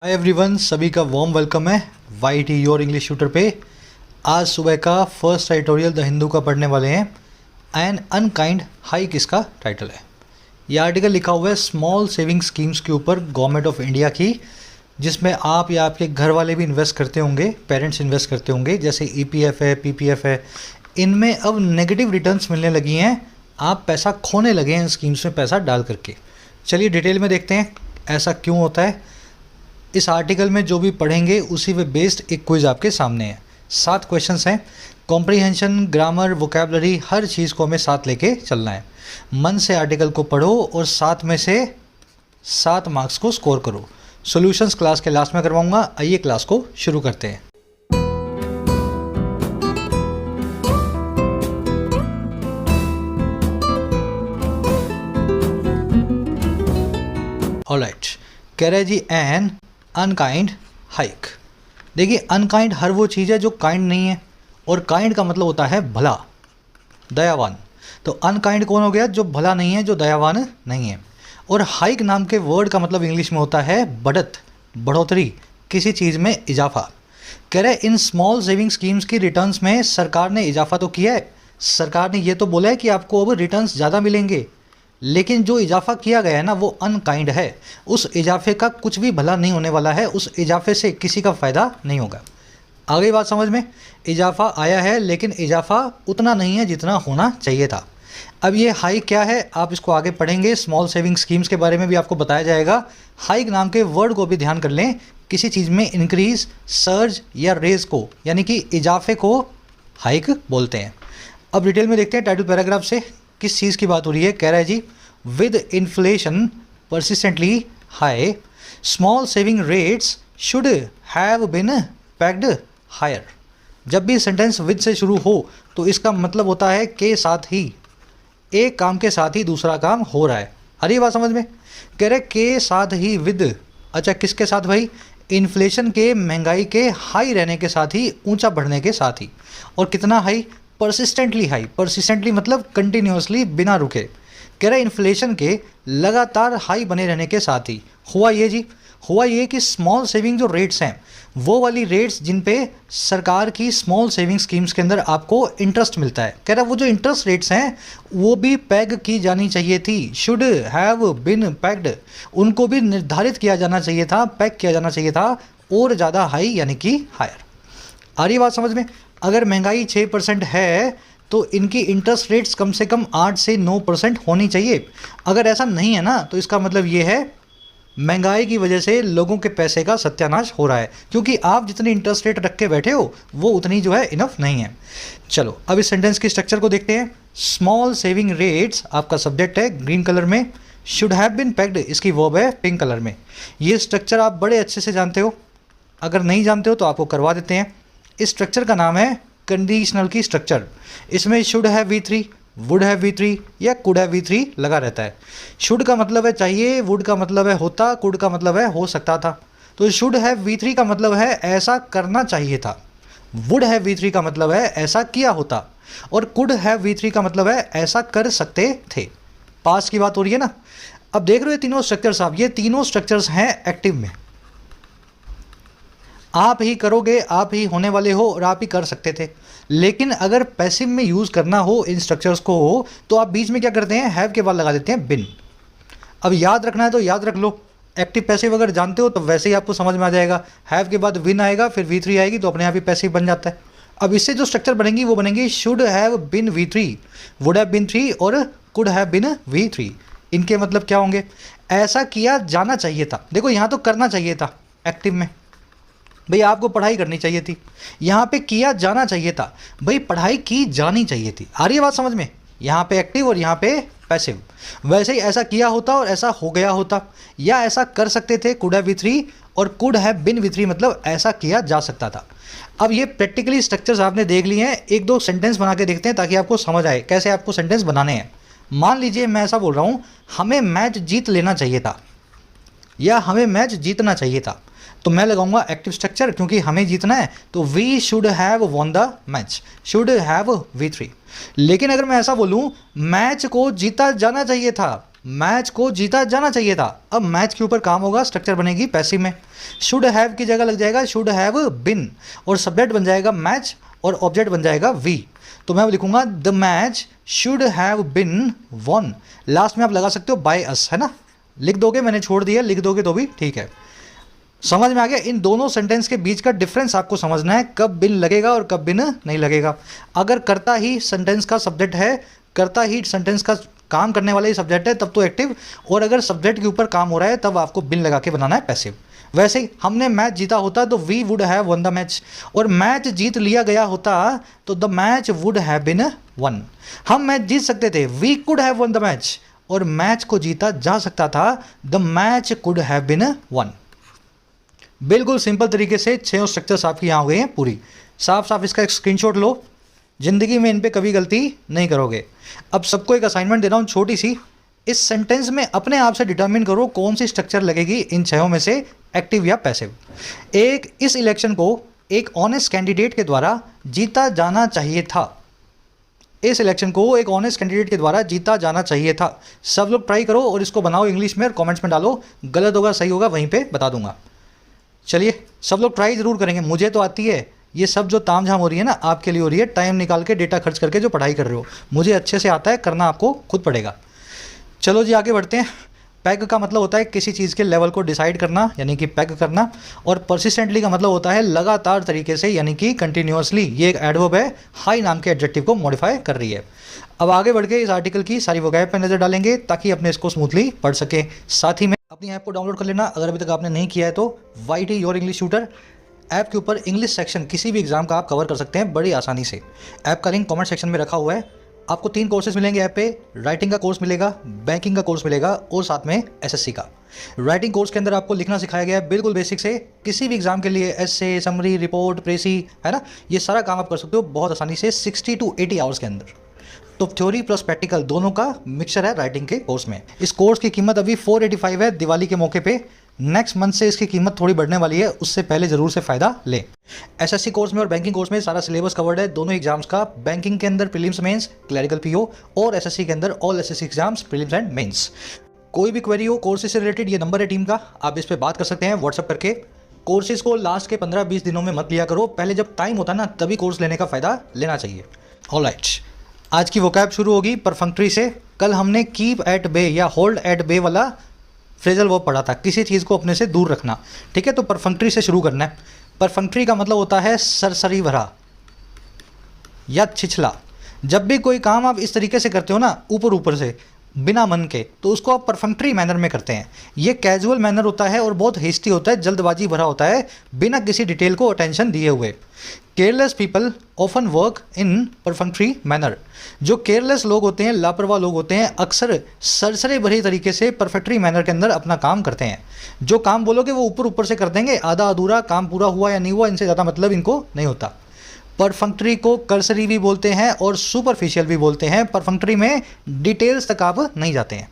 हाय everyone, सभी का warm welcome है Y T your English tutor पे। आज सुबह का फर्स्ट एडिटोरियल द हिंदू का पढ़ने वाले हैं। एन अनकाइंड हाइक इसका टाइटल है। ये आर्टिकल लिखा हुआ है स्मॉल सेविंग स्कीम्स के ऊपर गवर्नमेंट ऑफ इंडिया की, जिसमें आप या आपके घर वाले भी इन्वेस्ट करते होंगे, पेरेंट्स इन्वेस्ट करते होंगे, जैसे ईपीएफ है, पीपीएफ है। इनमें अब नेगेटिव रिटर्न्स मिलने लगी हैं, आप पैसा खोने लगे हैं इन स्कीम्स में पैसा डाल करके। चलिए डिटेल में देखते हैं ऐसा क्यों होता है। इस आर्टिकल में जो भी पढ़ेंगे उसी पे बेस्ड एक क्विज आपके सामने है। 7 क्वेश्चंस हैं, कॉम्प्रीहेंशन, ग्रामर, वोकैबुलरी, हर चीज़ को हमें साथ लेके चलना है। मन से आर्टिकल को पढ़ो और 7 में से 7 मार्क्स को स्कोर करो। सॉल्यूशंस क्लास के लास्ट में करवाऊंगा। आइए क्लास को शुरू करते हैं। ऑलराइट, कह रहे जी एन अनकाइंड हाइक। देखिए, अनकाइंड हर वो चीज़ है जो काइंड नहीं है, और काइंड का मतलब होता है भला, दयावान। तो अनकाइंड कौन हो गया? जो भला नहीं है, जो दयावान नहीं है। और हाइक नाम के वर्ड का मतलब इंग्लिश में होता है बढ़त, बढ़ोतरी, किसी चीज़ में इजाफा। कह रहे इन स्मॉल सेविंग स्कीम्स की रिटर्न्स में सरकार ने इजाफा तो किया है, सरकार ने ये तो बोला है कि आपको अब रिटर्न्स ज़्यादा मिलेंगे, लेकिन जो इजाफा किया गया है ना वो अनकाइंड है। उस इजाफे का कुछ भी भला नहीं होने वाला है, उस इजाफे से किसी का फ़ायदा नहीं होगा। आ गई बात समझ में? इजाफा आया है, लेकिन इजाफा उतना नहीं है जितना होना चाहिए था। अब ये हाइक क्या है, आप इसको आगे पढ़ेंगे। स्मॉल सेविंग स्कीम्स के बारे में भी आपको बताया जाएगा। हाइक नाम के वर्ड को भी ध्यान कर लें। किसी चीज़ में इंक्रीज, सर्ज या रेज को, यानी कि इजाफे को हाइक बोलते हैं। अब डिटेल में देखते हैं टाइटल पैराग्राफ से किस चीज़ की बात हो रही है। कह रहा है जी, with inflation persistently high, small saving rates should have been pegged higher. जब भी सेंटेंस विद से शुरू हो तो इसका मतलब होता है के साथ ही, एक काम के साथ ही दूसरा काम हो रहा है। अरे बात समझ में? कह रहे के साथ ही विद, अच्छा किसके साथ भाई? इन्फ्लेशन के, महंगाई के हाई रहने के साथ ही, ऊंचा बढ़ने के साथ ही। और कितना हाई? Persistently high. परसिस्टेंटली मतलब कंटिन्यूसली, बिना रुके। कह रहे इन्फ्लेशन के लगातार हाई बने रहने के साथ ही हुआ ये जी, हुआ ये कि स्मॉल सेविंग जो रेट्स हैं, वो वाली रेट्स जिन पे सरकार की स्मॉल सेविंग स्कीम्स के अंदर आपको इंटरेस्ट मिलता है, कह रहा वो जो इंटरेस्ट रेट्स हैं वो भी पैग की जानी चाहिए थी। शुड हैव बिन पैक्ड, उनको भी निर्धारित किया जाना चाहिए था, पैक किया जाना चाहिए था, और ज़्यादा हाई यानी कि हायर। आ रही बात समझ में? अगर महंगाई 6% है तो इनकी इंटरेस्ट रेट्स कम से कम 8 से 9% होनी चाहिए। अगर ऐसा नहीं है ना तो इसका मतलब ये है महंगाई की वजह से लोगों के पैसे का सत्यानाश हो रहा है, क्योंकि आप जितनी इंटरेस्ट रेट रख के बैठे हो वो उतनी जो है इनफ नहीं है। चलो अब इस सेंटेंस की स्ट्रक्चर को देखते हैं। स्मॉल सेविंग रेट्स आपका सब्जेक्ट है ग्रीन कलर में, शुड हैव बिन पैक्ड इसकी वर्ब है पिंक कलर में। ये स्ट्रक्चर आप बड़े अच्छे से जानते हो, अगर नहीं जानते हो तो आपको करवा देते हैं। इस स्ट्रक्चर का नाम है कंडीशनल की स्ट्रक्चर। इसमें should have V3, would have V3 या कुड हैव V3 लगा रहता है। शुड का मतलब है चाहिए, वुड का मतलब है होता, कुड का मतलब है हो सकता था। तो शुड हैव V3 का मतलब है ऐसा करना चाहिए था, वुड हैव V3 का मतलब है ऐसा किया होता, और कुड हैव V3 का मतलब है ऐसा कर सकते थे। पास की बात हो रही है ना। अब देख रहे हो तीनों स्ट्रक्चर्स आप, ये तीनों स्ट्रक्चर्स हैं एक्टिव में। आप ही करोगे, आप ही होने वाले हो और आप ही कर सकते थे। लेकिन अगर पैसिव में यूज़ करना हो इन स्ट्रक्चर्स को तो आप बीच में क्या करते हैं? हैव के बाद लगा देते हैं बिन। अब याद रखना है तो याद रख लो। एक्टिव पैसिव अगर जानते हो तो वैसे ही आपको समझ में आ जाएगा। हैव के बाद विन आएगा, फिर V3 आएगी तो अपने आप ही पैसिव बन जाता है। अब इससे जो स्ट्रक्चर बनेंगी वो बनेंगी should have bin V3, would have बिन 3 और कुड हैव बिन V3। इनके मतलब क्या होंगे? ऐसा किया जाना चाहिए था। देखो यहाँ तो करना चाहिए था एक्टिव में, भाई आपको पढ़ाई करनी चाहिए थी। यहाँ पे किया जाना चाहिए था, भाई पढ़ाई की जानी चाहिए थी। आ रही है बात समझ में? यहाँ पे एक्टिव और यहाँ पे पैसिव। वैसे ही ऐसा किया होता और ऐसा हो गया होता, या ऐसा कर सकते थे, कुड हैव V3, और कुड हैव बिन V3 मतलब ऐसा किया जा सकता था। अब ये प्रैक्टिकली स्ट्रक्चर्स आपने देख लिए हैं, एक दो सेंटेंस बना के देखते हैं ताकि आपको समझ आए कैसे आपको सेंटेंस बनाने हैं। मान लीजिए मैं ऐसा बोल रहा हूँ, हमें मैच जीत लेना चाहिए था, या हमें मैच जीतना चाहिए था, तो मैं लगाऊंगा एक्टिव स्ट्रक्चर, क्योंकि हमें जीतना है तो we should have won the match, should have V3। लेकिन अगर मैं ऐसा बोलूं मैच को जीता जाना चाहिए था, मैच को जीता जाना चाहिए था। अब मैच के ऊपर काम होगा, स्ट्रक्चर बनेगी पैसिव में। शुड हैव की जगह लग जाएगा शुड हैव बिन, और सब्जेक्ट बन जाएगा मैच और ऑब्जेक्ट बन जाएगा वी। तो मैं लिखूंगा the match should have been won. Last में आप लगा सकते हो बाय अस, है ना, लिख दोगे, मैंने छोड़ दिया, लिख दोगे तो भी ठीक है। समझ में आ गया? इन दोनों सेंटेंस के बीच का डिफरेंस आपको समझना है, कब बिन लगेगा और कब बिन नहीं लगेगा। अगर करता ही सेंटेंस का सब्जेक्ट है, करता ही सेंटेंस का काम करने वाला ही सब्जेक्ट है, तब तो एक्टिव, और अगर सब्जेक्ट के ऊपर काम हो रहा है तब आपको बिन लगा के बनाना है पैसिव। वैसे ही हमने मैच जीता होता तो we would have won the match, और मैच जीत लिया गया होता तो the match would have been won. हम मैच जीत सकते थे, we could have won the match, और मैच को जीता जा सकता था, the match could have been won. बिल्कुल सिंपल तरीके से 6 स्ट्रक्चर्स आपकी यहाँ हो गए हैं पूरी। साफ साफ इसका एक स्क्रीनशॉट लो, जिंदगी में इन पे कभी गलती नहीं करोगे। अब सबको एक असाइनमेंट दे रहा हूँ छोटी सी, इस सेंटेंस में अपने आप से डिटरमिन करो कौन सी स्ट्रक्चर लगेगी इन 6 में से, एक्टिव या पैसिव। एक, इस इलेक्शन को एक ऑनेस्ट कैंडिडेट के द्वारा जीता जाना चाहिए था। इस इलेक्शन को एक ऑनेस्ट कैंडिडेट के द्वारा जीता जाना चाहिए था। सब लोग ट्राई करो और इसको बनाओ इंग्लिश में और कमेंट्स में डालो, गलत होगा सही होगा वहीं पे बता दूंगा। चलिए सब लोग ट्राई ज़रूर करेंगे, मुझे तो आती है। ये सब जो तामझाम हो रही है ना आपके लिए हो रही है, टाइम निकाल के डेटा खर्च करके जो पढ़ाई कर रहे हो, मुझे अच्छे से आता है, करना आपको खुद पड़ेगा। चलो जी आगे बढ़ते हैं। पैग का मतलब होता है किसी चीज़ के लेवल को डिसाइड करना, यानी कि पैग करना, और परसिस्टेंटली का मतलब होता है लगातार तरीके से, यानी कि कंटिन्यूअसली। ये एक एडवर्ब है, हाई नाम के एडजेक्टिव को मॉडिफाई कर रही है। अब आगे बढ़ के इस आर्टिकल की सारी वोकैब पर नज़र डालेंगे ताकि अपने इसको स्मूथली पढ़ सके। साथ ही में अपनी ऐप को डाउनलोड कर लेना अगर अभी तक आपने नहीं किया है तो। YT your English tutor app के ऊपर इंग्लिश सेक्शन किसी भी एग्जाम का आप कवर कर सकते हैं बड़ी आसानी से। ऐप का लिंक कमेंट सेक्शन में रखा हुआ है। आपको 3 कोर्सेज मिलेंगे ऐप पे, राइटिंग का कोर्स मिलेगा, बैंकिंग का कोर्स मिलेगा और साथ में SSC का। राइटिंग कोर्स के अंदर आपको लिखना सिखाया गया है बिल्कुल बेसिक से, किसी भी एग्जाम के लिए एसे, समरी, रिपोर्ट, प्रेसी, है ना, ये सारा काम आप कर सकते हो बहुत आसानी से 60 to 80 आवर्स के अंदर। तो थ्योरी प्लस प्रैक्टिकल दोनों का मिक्सचर है राइटिंग के कोर्स में। इस कोर्स की कीमत अभी 485 है दिवाली के मौके पे। नेक्स्ट मंथ से इसकी कीमत थोड़ी बढ़ने वाली है, उससे पहले जरूर से फायदा लें। SSC कोर्स में और बैंकिंग कोर्स में सारा सिलेबस कवर्ड है दोनों एग्जाम्स का। बैंकिंग के अंदर प्रीलिम्स मेंस, क्लरिकल PO, और SSC के अंदर all SSC exams, prelims and mains. कोई भी क्वेरी हो कोर्सेज से रिलेटेड, ये नंबर है टीम का, आप इस पर बात कर सकते हैं व्हाट्सअप करके। कोर्सेज को लास्ट के 15-20 दिनों में मत लिया करो, पहले जब टाइम होता है ना तभी कोर्स लेने का फ़ायदा लेना चाहिए। ऑलराइट, आज की वोकैब शुरू होगी परफंक्ट्री से। कल हमने कीप एट बे या होल्ड एट बे वाला फ्रेजल वर्ब पढ़ा था, किसी चीज़ को अपने से दूर रखना। ठीक है, तो परफंक्ट्री से शुरू करना है। परफंक्ट्री का मतलब होता है सरसरी भरा या छिछला। जब भी कोई काम आप इस तरीके से करते हो ना, ऊपर ऊपर से, बिना मन के, तो उसको आप परफंक्ट्री मैनर में करते हैं। ये कैजुअल मैनर होता है और बहुत हेस्टी होता है, जल्दबाजी भरा होता है, बिना किसी डिटेल को अटेंशन दिए हुए। Careless people often work in perfunctory manner. जो केयरलेस लोग होते हैं, लापरवाह लोग होते हैं, अक्सर सरसरे भरे तरीके से परफेक्ट्री मैनर के अंदर अपना काम करते हैं। जो काम बोलोगे वो ऊपर ऊपर से कर देंगे, आधा अधूरा, काम पूरा हुआ या नहीं हुआ इनसे ज़्यादा मतलब इनको नहीं होता। परफंक्ट्री को कर्सरी भी बोलते हैं और सुपरफिशियल भी बोलते हैं। परफंक्ट्री में डिटेल्स तक आप नहीं जाते हैं।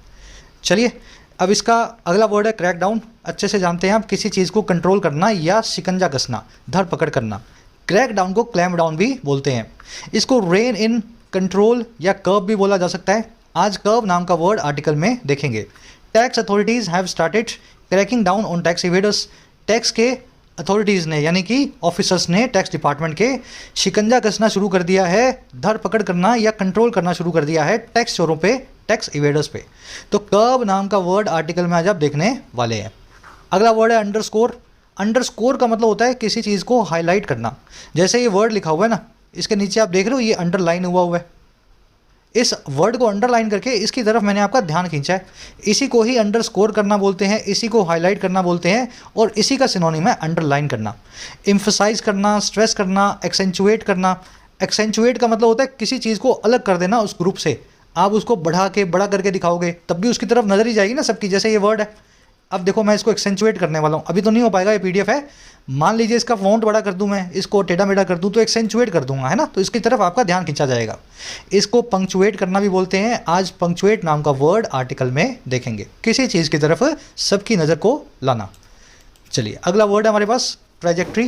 चलिए अब इसका अगला वर्ड है क्रैक डाउन। अच्छे से जानते हैं आप, किसी चीज़ को कंट्रोल करना या शिकंजा कसना, धर पकड़ करना। क्रैक डाउन को क्लैम डाउन भी बोलते हैं। इसको रेन इन, कंट्रोल या कर्व भी बोला जा सकता है। आज कर्व नाम का वर्ड आर्टिकल में देखेंगे। Tax authorities have started cracking down on tax evaders. Tax के अथॉरिटीज़ ने, यानी कि ऑफिसर्स ने, टैक्स डिपार्टमेंट के शिकंजा कसना शुरू कर दिया है, धर पकड़ करना या कंट्रोल करना शुरू कर दिया है टैक्स चोरों पे, टैक्स इवेडर्स पे। तो कर्व नाम का वर्ड आर्टिकल में आज आप देखने वाले हैं। अगला वर्ड है अंडरस्कोर। अंडरस्कोर का मतलब होता है किसी चीज़ को हाईलाइट करना। जैसे ये वर्ड लिखा हुआ है ना, इसके नीचे आप देख रहे हो ये अंडरलाइन हुआ है। इस वर्ड को अंडरलाइन करके इसकी तरफ मैंने आपका ध्यान खींचा है। इसी को ही अंडरस्कोर करना बोलते हैं, इसी को हाईलाइट करना बोलते हैं, और इसी का सिनोनिम है अंडरलाइन करना। एम्फसाइज करना, स्ट्रेस करना, एक्सेंचुएट करना। एक्सेंचुएट का मतलब होता है किसी चीज़ को अलग कर देना उस ग्रुप से। आप उसको बढ़ा के, बड़ा करके दिखाओगे तब भी उसकी तरफ नजर ही जाएगी ना सबकी। जैसे ये वर्ड है, अब देखो मैं इसको एक्सेंचुएट करने वाला हूँ, अभी तो नहीं हो पाएगा, ये PDF है। मान लीजिए इसका फॉन्ट बड़ा कर दूं, मैं इसको टेढ़ा मेढ़ा कर दूं तो एक्सेंचुएट कर दूंगा, है ना, तो इसकी तरफ आपका ध्यान खींचा जाएगा। इसको पंक्चुएट करना भी बोलते हैं। आज पंक्चुएट नाम का वर्ड आर्टिकल में देखेंगे, किसी चीज़ की तरफ सबकी नज़र को लाना। चलिए अगला वर्ड है हमारे पास ट्रैजेक्ट्री।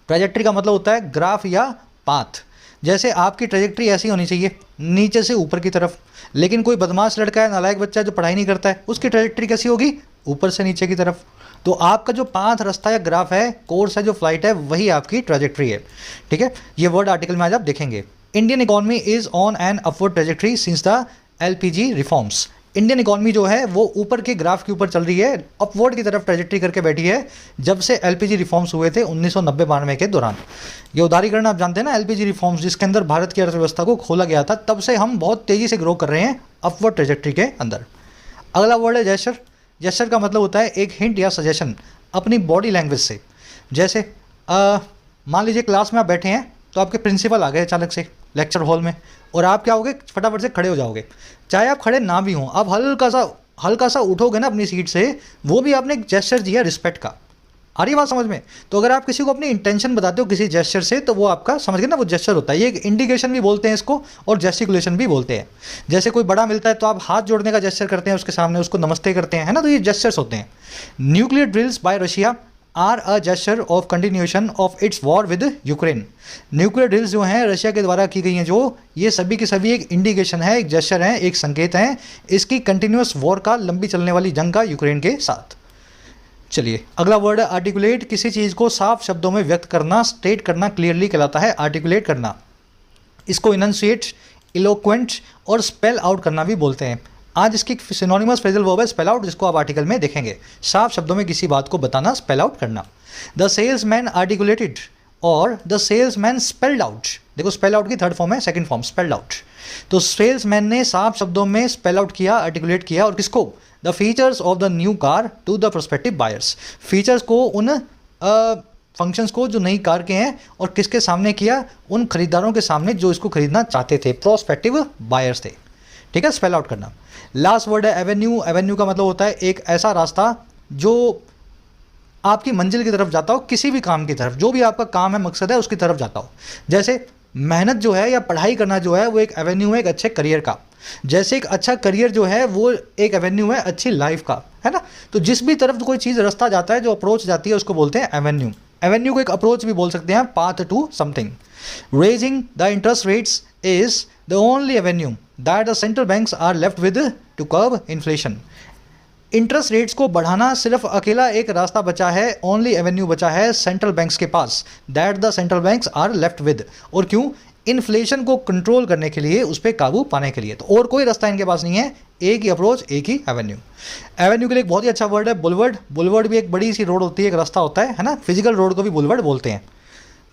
ट्रैजेक्ट्री का मतलब होता है ग्राफ या पाथ। जैसे आपकी ट्रेजेक्ट्री ऐसी होनी चाहिए नीचे से ऊपर की तरफ, लेकिन कोई बदमाश लड़का है, नालायक बच्चा है जो पढ़ाई नहीं करता है, उसकी ट्रेजेक्ट्री कैसी होगी, ऊपर से नीचे की तरफ। तो आपका जो पाथ, रास्ता या ग्राफ है, कोर्स है, जो फ्लाइट है, वही आपकी ट्रेजेक्ट्री है। ठीक है, ये वर्ड आर्टिकल में आज आप देखेंगे। Indian economy is on an upward trajectory since the LPG reforms. Indian economy जो है वो ऊपर के ग्राफ के ऊपर चल रही है, अपवर्ड की तरफ ट्रेजेक्ट्री करके बैठी है जब से एलपीजी रिफॉर्म्स हुए थे 1990-92 के दौरान। ये उदारीकरण आप जानते हैं ना, एलपीजी रिफॉर्म्स, जिसके अंदर भारत की अर्थव्यवस्था को खोला गया था, तब से हम बहुत तेज़ी से ग्रो कर रहे हैं अपवर्ड ट्रेजेक्ट्री के अंदर। अगला वर्ड है जेस्चर। जेस्चर का मतलब होता है एक हिंट या सजेशन अपनी बॉडी लैंग्वेज से। जैसे मान लीजिए क्लास में आप बैठे हैं तो आपके प्रिंसिपल आ गए अचानक से लेक्चर हॉल में, और आप क्या होगे, फटाफट से खड़े हो जाओगे। चाहे आप खड़े ना भी हों, आप हल्का सा उठोगे ना अपनी सीट से, वो भी आपने एक जेस्चर दिया रिस्पेक्ट का। आ रही बात समझ में? तो अगर आप किसी को अपनी इंटेंशन बताते हो किसी जेस्चर से, तो वो आपका समझ गए ना, वो जेस्चर होता है। ये एक इंडिकेशन भी बोलते हैं इसको, और जेस्टिकुलेशन भी बोलते हैं। जैसे कोई बड़ा मिलता है तो आप हाथ जोड़ने का जेस्चर करते हैं उसके सामने, उसको नमस्ते करते हैं, है ना, तो ये जेस्चर्स होते हैं। Nuclear drills by Russia are a gesture of continuation of its war with Ukraine. Nuclear drills जो हैं रशिया के द्वारा की गई हैं, जो ये सभी की सभी एक इंडिकेशन है, एक जेस्चर है, एक संकेत है इसकी कंटिन्यूअस वॉर का, लंबी चलने वाली जंग का यूक्रेन के साथ। चलिए अगला वर्ड है आर्टिकुलेट। किसी चीज़ को साफ शब्दों में व्यक्त करना, स्टेट करना, क्लियरली कहलाता है आर्टिकुलेट करना। इसको इनंसिएट, इलोक्वेंट और स्पेल आउट करना भी बोलते हैं। आज इसकी सिनोनिमस फ्रेजल वर्ब है स्पेल आउट, जिसको आप आर्टिकल में देखेंगे। साफ शब्दों में किसी बात को बताना, स्पेल आउट करना। द सेल्समैन आर्टिकुलेटेड और द सेल्समैन स्पेल्ड आउट। देखो स्पेल आउट की थर्ड फॉर्म है, सेकंड फॉर्म स्पेल्ड आउट। तो सेल्समैन ने साफ शब्दों में स्पेल आउट किया, आर्टिकुलेट किया, और किसको, the features of the new car to the prospective buyers. Features को, उन फंक्शंस को जो नई कार के हैं, और किसके सामने किया, उन खरीदारों के सामने जो इसको खरीदना चाहते थे, प्रोस्पेक्टिव बायर्स थे। ठीक है, स्पेल आउट करना। लास्ट वर्ड है एवेन्यू। एवेन्यू का मतलब होता है एक ऐसा रास्ता जो आपकी मंजिल की तरफ जाता हो, किसी भी काम की तरफ, जो भी आपका काम है, मकसद है, उसकी तरफ जाता हो। जैसे मेहनत जो है या पढ़ाई करना जो है वो एक एवेन्यू है एक अच्छे करियर का। जैसे एक अच्छा करियर जो है वो एक एवेन्यू है अच्छी लाइफ का, है ना। तो जिस भी तरफ कोई चीज़ रास्ता जाता है, जो अप्रोच जाती है, उसको बोलते हैं एवेन्यू। एवेन्यू को एक अप्रोच भी बोल सकते हैं, path to something. Raising the interest rates is the only avenue that the central banks are left with to curb inflation. Interest rates को बढ़ाना सिर्फ अकेला एक रास्ता बचा है, ओनली एवेन्यू बचा है सेंट्रल बैंक्स के पास, that the central banks are left with. और क्यों? इन्फ्लेशन को कंट्रोल करने के लिए, उस पर काबू पाने के लिए। तो और कोई रास्ता इनके पास नहीं है, एक ही अप्रोच, एक ही एवेन्यू। एवेन्यू के लिए एक बहुत ही अच्छा वर्ड है बुलवर्ड। बुलवर्ड भी एक बड़ी सी रोड होती है, एक रास्ता होता है ना। फिजिकल रोड को भी बुलवर्ड बोलते हैं।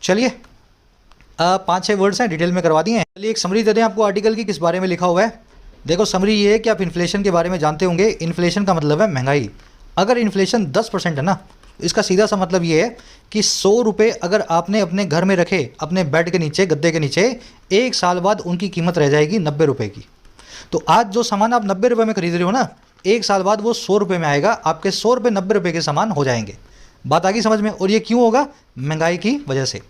चलिए 5-6 वर्ड्स हैं, डिटेल में करवा दिए हैं। चलिए एक समरी दे दें आपको आर्टिकल की, किस बारे में लिखा हुआ है। देखो समरी ये है कि आप इन्फ्लेशन के बारे में जानते होंगे। इन्फ्लेशन का मतलब है महंगाई। अगर इन्फ्लेशन 10% है ना, इसका सीधा सा मतलब ये है कि 100 रुपये अगर आपने अपने घर में रखे, अपने बेड के नीचे, गद्दे के नीचे, 1 साल बाद उनकी कीमत रह जाएगी 90 रुपये की। तो आज जो सामान आप 90 रुपये में खरीद रहे हो ना, 1 साल बाद वो 100 रुपये में आएगा। आपके 100 रुपये 90 रुपये के सामान हो जाएंगे। बात आ गई समझ में? और ये क्यों होगा? महंगाई की वजह से।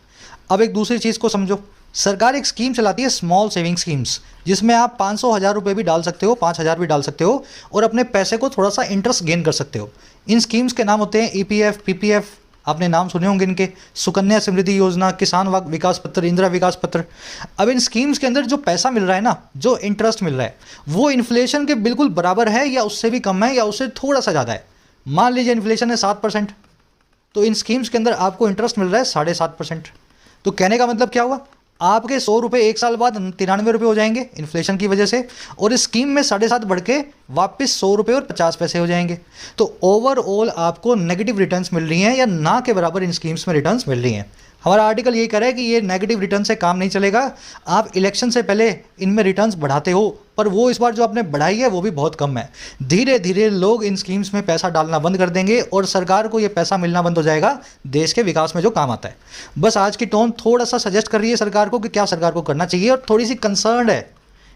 अब एक दूसरी चीज़ को समझो। सरकार एक स्कीम चलाती है, स्मॉल सेविंग स्कीम्स, जिसमें आप 500-1000 रुपये भी डाल सकते हो, 5000 भी डाल सकते हो, और अपने पैसे को थोड़ा सा इंटरेस्ट गेन कर सकते हो। इन स्कीम्स के नाम होते हैं EPF, PPF, आपने नाम सुने होंगे इनके, सुकन्या समृद्धि योजना, किसान विकास पत्र, इंदिरा विकास पत्र। अब इन स्कीम्स के अंदर जो पैसा मिल रहा है ना, जो इंटरेस्ट मिल रहा है, वो इन्फ्लेशन के बिल्कुल बराबर है, या उससे भी कम है, या उससे थोड़ा सा ज़्यादा है। मान लीजिए इन्फ्लेशन है 7%, तो इन स्कीम्स के अंदर आपको इंटरेस्ट मिल रहा है 7.5%। तो कहने का मतलब क्या हुआ? आपके 100 रुपये 1 साल बाद 93 रुपये हो जाएंगे इन्फ्लेशन की वजह से, और इस स्कीम में 7.5 बढ़ के वापस 100 रुपये और 50 पैसे हो जाएंगे। तो ओवरऑल आपको नेगेटिव रिटर्न्स मिल रही हैं, या ना के बराबर इन स्कीम्स में रिटर्न्स मिल रही हैं। हमारा आर्टिकल यही कह रहा है कि ये नेगेटिव रिटर्न से काम नहीं चलेगा। आप इलेक्शन से पहले इनमें रिटर्न्स बढ़ाते हो, पर वो इस बार जो आपने बढ़ाई है वो भी बहुत कम है। धीरे धीरे लोग इन स्कीम्स में पैसा डालना बंद कर देंगे, और सरकार को ये पैसा मिलना बंद हो जाएगा देश के विकास में जो काम आता है। बस आज की टोन थोड़ा सा सजेस्ट कर रही है सरकार को कि क्या सरकार को करना चाहिए, और थोड़ी सी कंसर्न है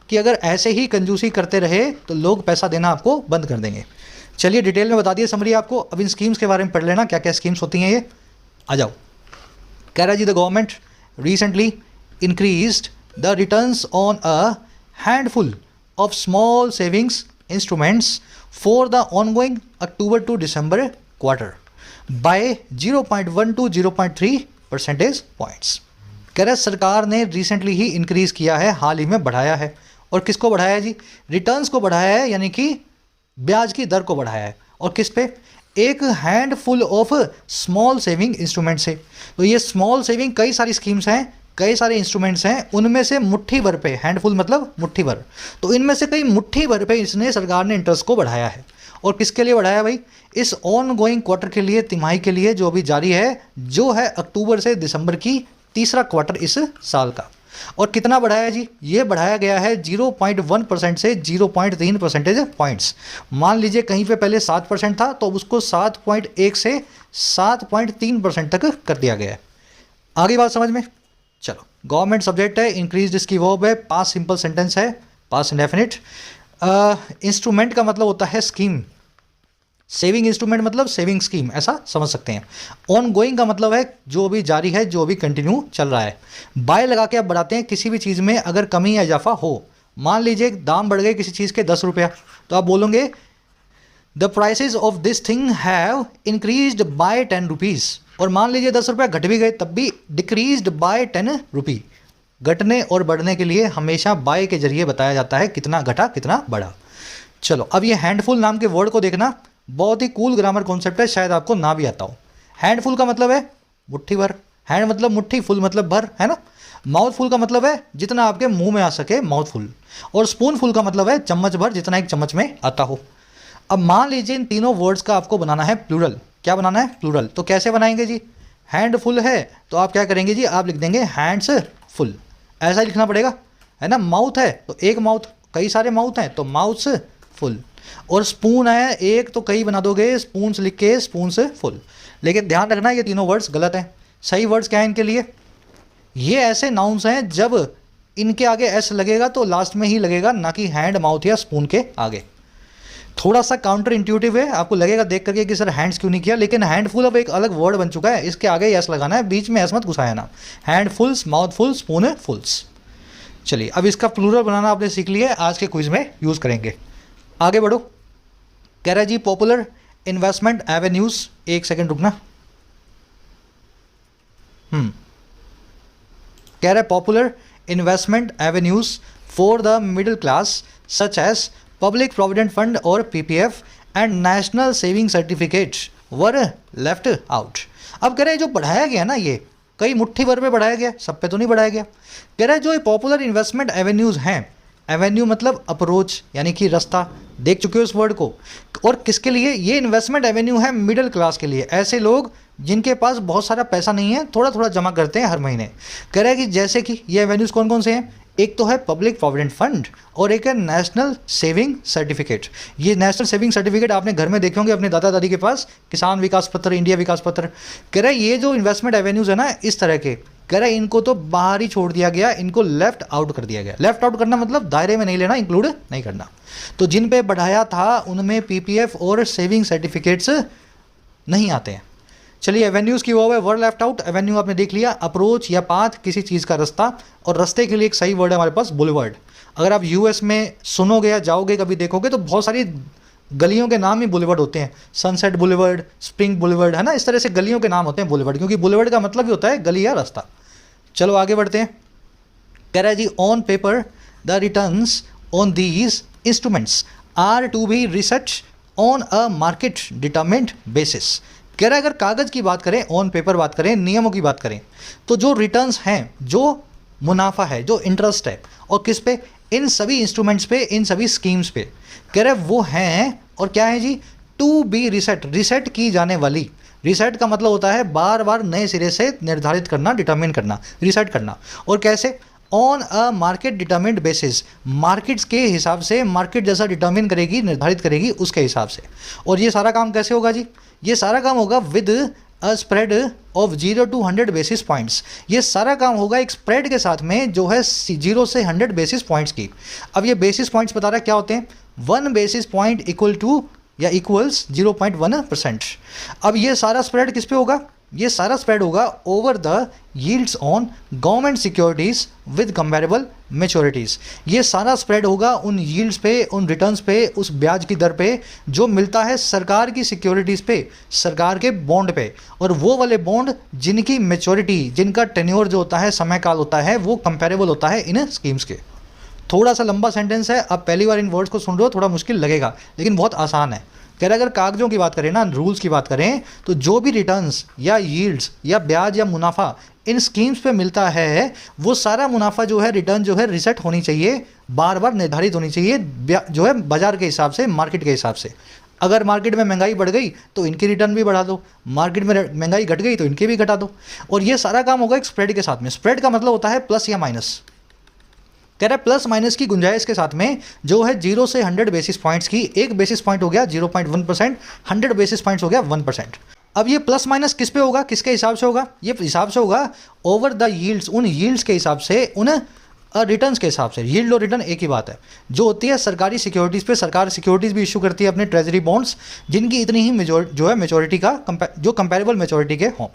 कि अगर ऐसे ही कंजूसी करते रहे तो लोग पैसा देना आपको बंद कर देंगे। चलिए डिटेल में बता दिए समरी आपको। अब इन स्कीम्स के बारे में पढ़ लेना, क्या क्या स्कीम्स होती हैं ये। आ जाओ। कह रहा जी, the government recently increased the returns on a handful of small savings instruments for the ongoing October to December quarter by 0.1 to 0.3 percentage points। कह रहा है सरकार ने रिसेंटली ही इंक्रीज़ किया है, हाल ही में बढ़ाया है। और किसको बढ़ाया है जी? रिटर्न्स को बढ़ाया है, यानी कि ब्याज की दर को बढ़ाया है। और किस पे? एक handful of small saving instrument से। तो ये स्मॉल सेविंग कई सारी स्कीम्स हैं, कई सारे इंस्ट्रूमेंट्स हैं, उनमें से मुट्ठी भर पे, हैंडफुल मतलब मुट्ठी भर, तो इनमें से कई मुट्ठी भर पे इसने सरकार ने इंटरेस्ट को बढ़ाया है। और किसके लिए बढ़ाया भाई? इस ऑन गोइंग क्वार्टर के लिए, तिमाही के लिए, जो अभी जारी है, जो है अक्टूबर से दिसंबर की तीसरा क्वार्टर इस साल का। और कितना बढ़ाया जी? ये बढ़ाया गया है 0.1% से 0.3 परसेंटेज पॉइंट्स। मान लीजिए कहीं पे पहले 7% था, तो उसको 7.1 से 7.3% तक कर दिया गया है। आगे बात समझ में? चलो, गवर्नमेंट सब्जेक्ट है, इंक्रीज इसकी वर्ब है, पास्ट सिंपल सेंटेंस है, पास्ट इंडेफिनिट। इंस्ट्रूमेंट का मतलब होता है स्कीम, सेविंग इंस्ट्रूमेंट मतलब सेविंग स्कीम, ऐसा समझ सकते हैं। ऑन गोइंग का मतलब है जो भी जारी है, जो भी कंटिन्यू चल रहा है। बाय लगा के आप बढ़ाते हैं किसी भी चीज़ में अगर कमी या इजाफा हो। मान लीजिए दाम बढ़ गए किसी चीज़ के 10 रुपया, तो आप बोलोगे the prices of this thing have increased by 10 rupees. और मान लीजिए 10 रुपया घट भी गए, तब भी डिक्रीज्ड बाय 10 रुपी। घटने और बढ़ने के लिए हमेशा बाय के जरिए बताया जाता है कितना घटा कितना बढ़ा। चलो, अब ये हैंडफुल नाम के वर्ड को देखना, बहुत ही कूल ग्रामर कॉन्सेप्ट है, शायद आपको ना भी आता हो। हैंडफुल का मतलब है मुट्ठी भर, हैंड मतलब मुट्ठी, फुल मतलब भर, है ना। माउथ फुल का मतलब है जितना आपके मुंह में आ सके, माउथ फुल। और स्पून फुल का मतलब है चम्मच भर, जितना एक चम्मच में आता हो। अब मान लीजिए इन तीनों वर्ड्स का आपको बनाना है प्लूरल। क्या बनाना है? प्लूरल। तो कैसे बनाएंगे जी? हैंड फुल है तो आप क्या करेंगे जी? आप लिख देंगे हैंड्स फुल, ऐसा लिखना पड़ेगा, है ना। माउथ है तो एक माउथ, कई सारे माउथ हैं तो माउथ्स फुल। और स्पून है एक तो कई बना दोगे, स्पून्स लिख के स्पून्स फुल। लेकिन ध्यान रखना ये तीनों वर्ड्स गलत हैं। सही वर्ड्स क्या है इनके लिए? ये ऐसे नाउन्स हैं जब इनके आगे एस लगेगा तो लास्ट में ही लगेगा, ना कि हैंड, माउथ या स्पून के आगे। थोड़ा सा काउंटर इंट्यूटिव है, आपको लगेगा देख करके कि सर हैंड्स क्यों नहीं किया, लेकिन हैंडफुल अब एक अलग वर्ड बन चुका है, इसके आगे एस लगाना है, बीच में एस मत घुसाया ना। हैंडफुल्स, माउथफुल, स्पून फुल्स। चलिए, अब इसका प्लूरल बनाना आपने सीख लिया है, आज के क्विज में यूज़ करेंगे। आगे बढ़ो। कह रहा है जी पॉपुलर इन्वेस्टमेंट एवेन्यूज, एक सेकंड रुकना। कह रहा है popular investment avenues for the middle class such as public provident fund और PPF and national saving certificate were left out. अब कह रहे हैं जो बढ़ाया गया ना, ये कई मुट्ठी भर पे बढ़ाया गया, सब पे तो नहीं बढ़ाया गया। कह रहा है जो ये पॉपुलर इन्वेस्टमेंट एवेन्यूज हैं, एवेन्यू मतलब अप्रोच यानी कि रास्ता, देख चुके हो इस वर्ड को। और किसके लिए ये इन्वेस्टमेंट एवेन्यू है? मिडिल क्लास के लिए, ऐसे लोग जिनके पास बहुत सारा पैसा नहीं है, थोड़ा थोड़ा जमा करते हैं हर महीने। कह रहा है कि जैसे कि ये एवेन्यूज़ कौन कौन से हैं? एक तो है पब्लिक प्रोविडेंट फंड और एक है नेशनल सेविंग सर्टिफिकेट। ये नेशनल सेविंग सर्टिफिकेट आपने घर में देखे होंगे अपने दादा दादी के पास, किसान विकास पत्र, इंडिया विकास पत्र। कह रहा है ये जो इन्वेस्टमेंट एवेन्यूज़ है ना इस तरह के, कह रहा है इनको तो बाहर ही छोड़ दिया गया, इनको लेफ्ट आउट कर दिया गया। लेफ्ट आउट करना मतलब दायरे में नहीं लेना, इंक्लूड नहीं करना। तो जिन पे बढ़ाया था उनमें पीपीएफ और सेविंग सर्टिफिकेट्स नहीं आते हैं। चलिए, एवेन्यूज़ की वो है वर्ड लेफ्ट आउट। एवेन्यू आपने देख लिया, अप्रोच या पाथ, किसी चीज़ का रास्ता। और रास्ते के लिए एक सही वर्ड है हमारे पास, बुलवर्ड। अगर आप यूएस में सुनोगे या जाओगे कभी देखोगे तो बहुत सारी गलियों के नाम ही बुलवर्ड होते हैं। सनसेट बुलवर्ड, स्प्रिंग बुलवर्ड, है ना, इस तरह से गलियों के नाम होते हैं बुलवर्ड, क्योंकि बुलवर्ड का मतलब ही होता है गली या रास्ता। चलो आगे बढ़ते हैं। कह रहा है जी on paper the returns on these instruments are to be research on a market determined basis. कह रहा है अगर कागज़ की बात करें, ऑन पेपर बात करें, नियमों की बात करें, तो जो रिटर्न्स हैं, जो मुनाफा है, जो इंटरेस्ट है, और किस पे? इन सभी इंस्ट्रूमेंट्स पे, इन सभी स्कीम्स पे। कह रहे वो हैं, और क्या है जी? टू बी रिसेट, रिसेट की जाने वाली। रिसेट का मतलब होता है बार बार नए सिरे से निर्धारित करना, डिटरमिन करना, रिसेट करना। और कैसे? On a market determined basis, markets के हिसाब से, मार्केट जैसा डिटरमिन करेगी, निर्धारित करेगी उसके हिसाब से। और ये सारा काम कैसे होगा जी? ये सारा काम होगा with a spread of 0 to 100 basis points. ये सारा काम होगा एक स्प्रेड के साथ में जो है 0 से 100 बेसिस पॉइंट्स की। अब ये बेसिस पॉइंट्स बता रहा है क्या होते हैं? 1 बेसिस पॉइंट इक्वल टू या इक्वल्स 0.1%। अब ये सारा स्प्रेड किस पे होगा? ये सारा स्प्रेड होगा over the yields on government securities with comparable maturities. ये सारा स्प्रेड होगा उन यील्ड्स पे, उन रिटर्न्स पे, उस ब्याज की दर पे जो मिलता है सरकार की सिक्योरिटीज़ पे, सरकार के बॉन्ड पे, और वो वाले बॉन्ड जिनकी मेच्योरिटी, जिनका टेन्योर जो होता है, समय काल होता है, वो कंपेरेबल होता है इन स्कीम्स के। थोड़ा सा लंबा सेंटेंस है, आप पहली बार इन वर्ड्स को सुन रहे हो, थोड़ा मुश्किल लगेगा लेकिन बहुत आसान है। कह रहे अगर कागजों की बात करें ना, रूल्स की बात करें, तो जो भी रिटर्न्स या यील्ड्स या ब्याज या मुनाफा इन स्कीम्स पे मिलता है, वो सारा मुनाफा जो है, रिटर्न जो है, रिसेट होनी चाहिए, बार बार निर्धारित होनी चाहिए जो है बाजार के हिसाब से, मार्केट के हिसाब से। अगर मार्केट में महंगाई बढ़ गई तो इनकी रिटर्न भी बढ़ा दो, मार्केट में महंगाई घट गई तो इनके भी घटा दो, और ये सारा काम होगा एक स्प्रेड के साथ में। स्प्रेड का मतलब होता है प्लस या माइनस। कह रहा है प्लस माइनस की गुंजाइश के साथ में जो है 0 से 100 बेसिस पॉइंट्स की, 1 बेसिस पॉइंट हो गया 0.1%, 100 बेसिस पॉइंट्स हो गया 1%। अब ये प्लस माइनस किस पे होगा, किसके हिसाब से होगा? ये हिसाब से होगा ओवर द यील्ड्स, उन यील्ड्स के हिसाब से, उन रिटर्न्स के हिसाब से। यील्ड और रिटर्न एक ही बात है। जो होती है सरकारी सिक्योरिटीज़ पे, सरकार सिक्योरिटीज़ भी इशू करती है अपने ट्रेजरी बॉन्ड्स, जिनकी इतनी ही जो है मेच्योरिटी का जो कंपेरेबल मेच्योरिटी के हों।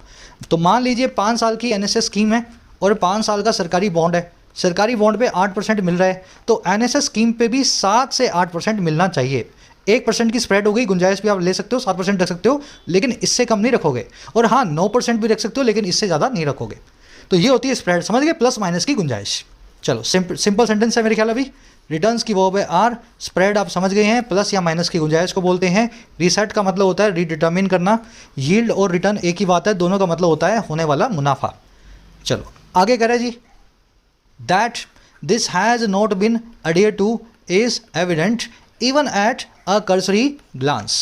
तो मान लीजिए 5 साल की एनएसएस स्कीम है और 5 साल का सरकारी बॉन्ड है, सरकारी बॉन्ड पे 8% मिल रहा है, तो एनएसएस स्कीम पे भी 7 से 8% मिलना चाहिए। 1% की स्प्रेड हो गई, गुंजाइश भी आप ले सकते हो, 7% रख सकते हो, लेकिन इससे कम नहीं रखोगे। और हाँ, 9% भी रख सकते हो, लेकिन इससे ज़्यादा नहीं रखोगे। तो ये होती है स्प्रेड, समझ गए, प्लस माइनस की गुंजाइश। चलो सिंपल सेंटेंस है मेरे ख्याल अभी। रिटर्न्स की वर्ब है आर, स्प्रेड आप समझ गए हैं, प्लस या माइनस की गुंजाइश को बोलते हैं। रीसेट का मतलब होता है रीडिटर्मिन करना। यील्ड और रिटर्न एक ही बात है, दोनों का मतलब होता है होने वाला मुनाफा। चलो आगे कह रहे जी, that this has not been adhered to is evident even at a cursory glance।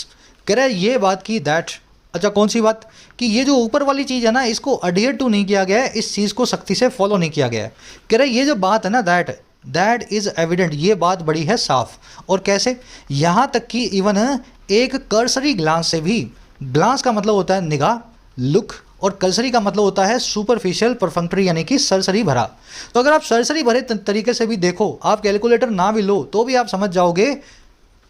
कह रहे ये बात की that, अच्छा कौन सी बात? कि ये जो ऊपर वाली चीज़ है ना, इसको adhere to नहीं किया गया है, इस चीज़ को सख्ती से फॉलो नहीं किया गया है। कह रहे ये जो बात है ना that is evident, ये बात बड़ी है साफ। और कैसे? यहाँ तक कि इवन एक कर्सरी ग्लांस से भी, ग्लांस का मतलब होता है निगाह, लुक, और कर्सरी का मतलब होता है सुपरफिशियल, परफंक्टरी यानी कि सरसरी भरा। तो अगर आप सरसरी भरे तरीके से भी देखो, आप कैलकुलेटर ना भी लो तो भी आप समझ जाओगे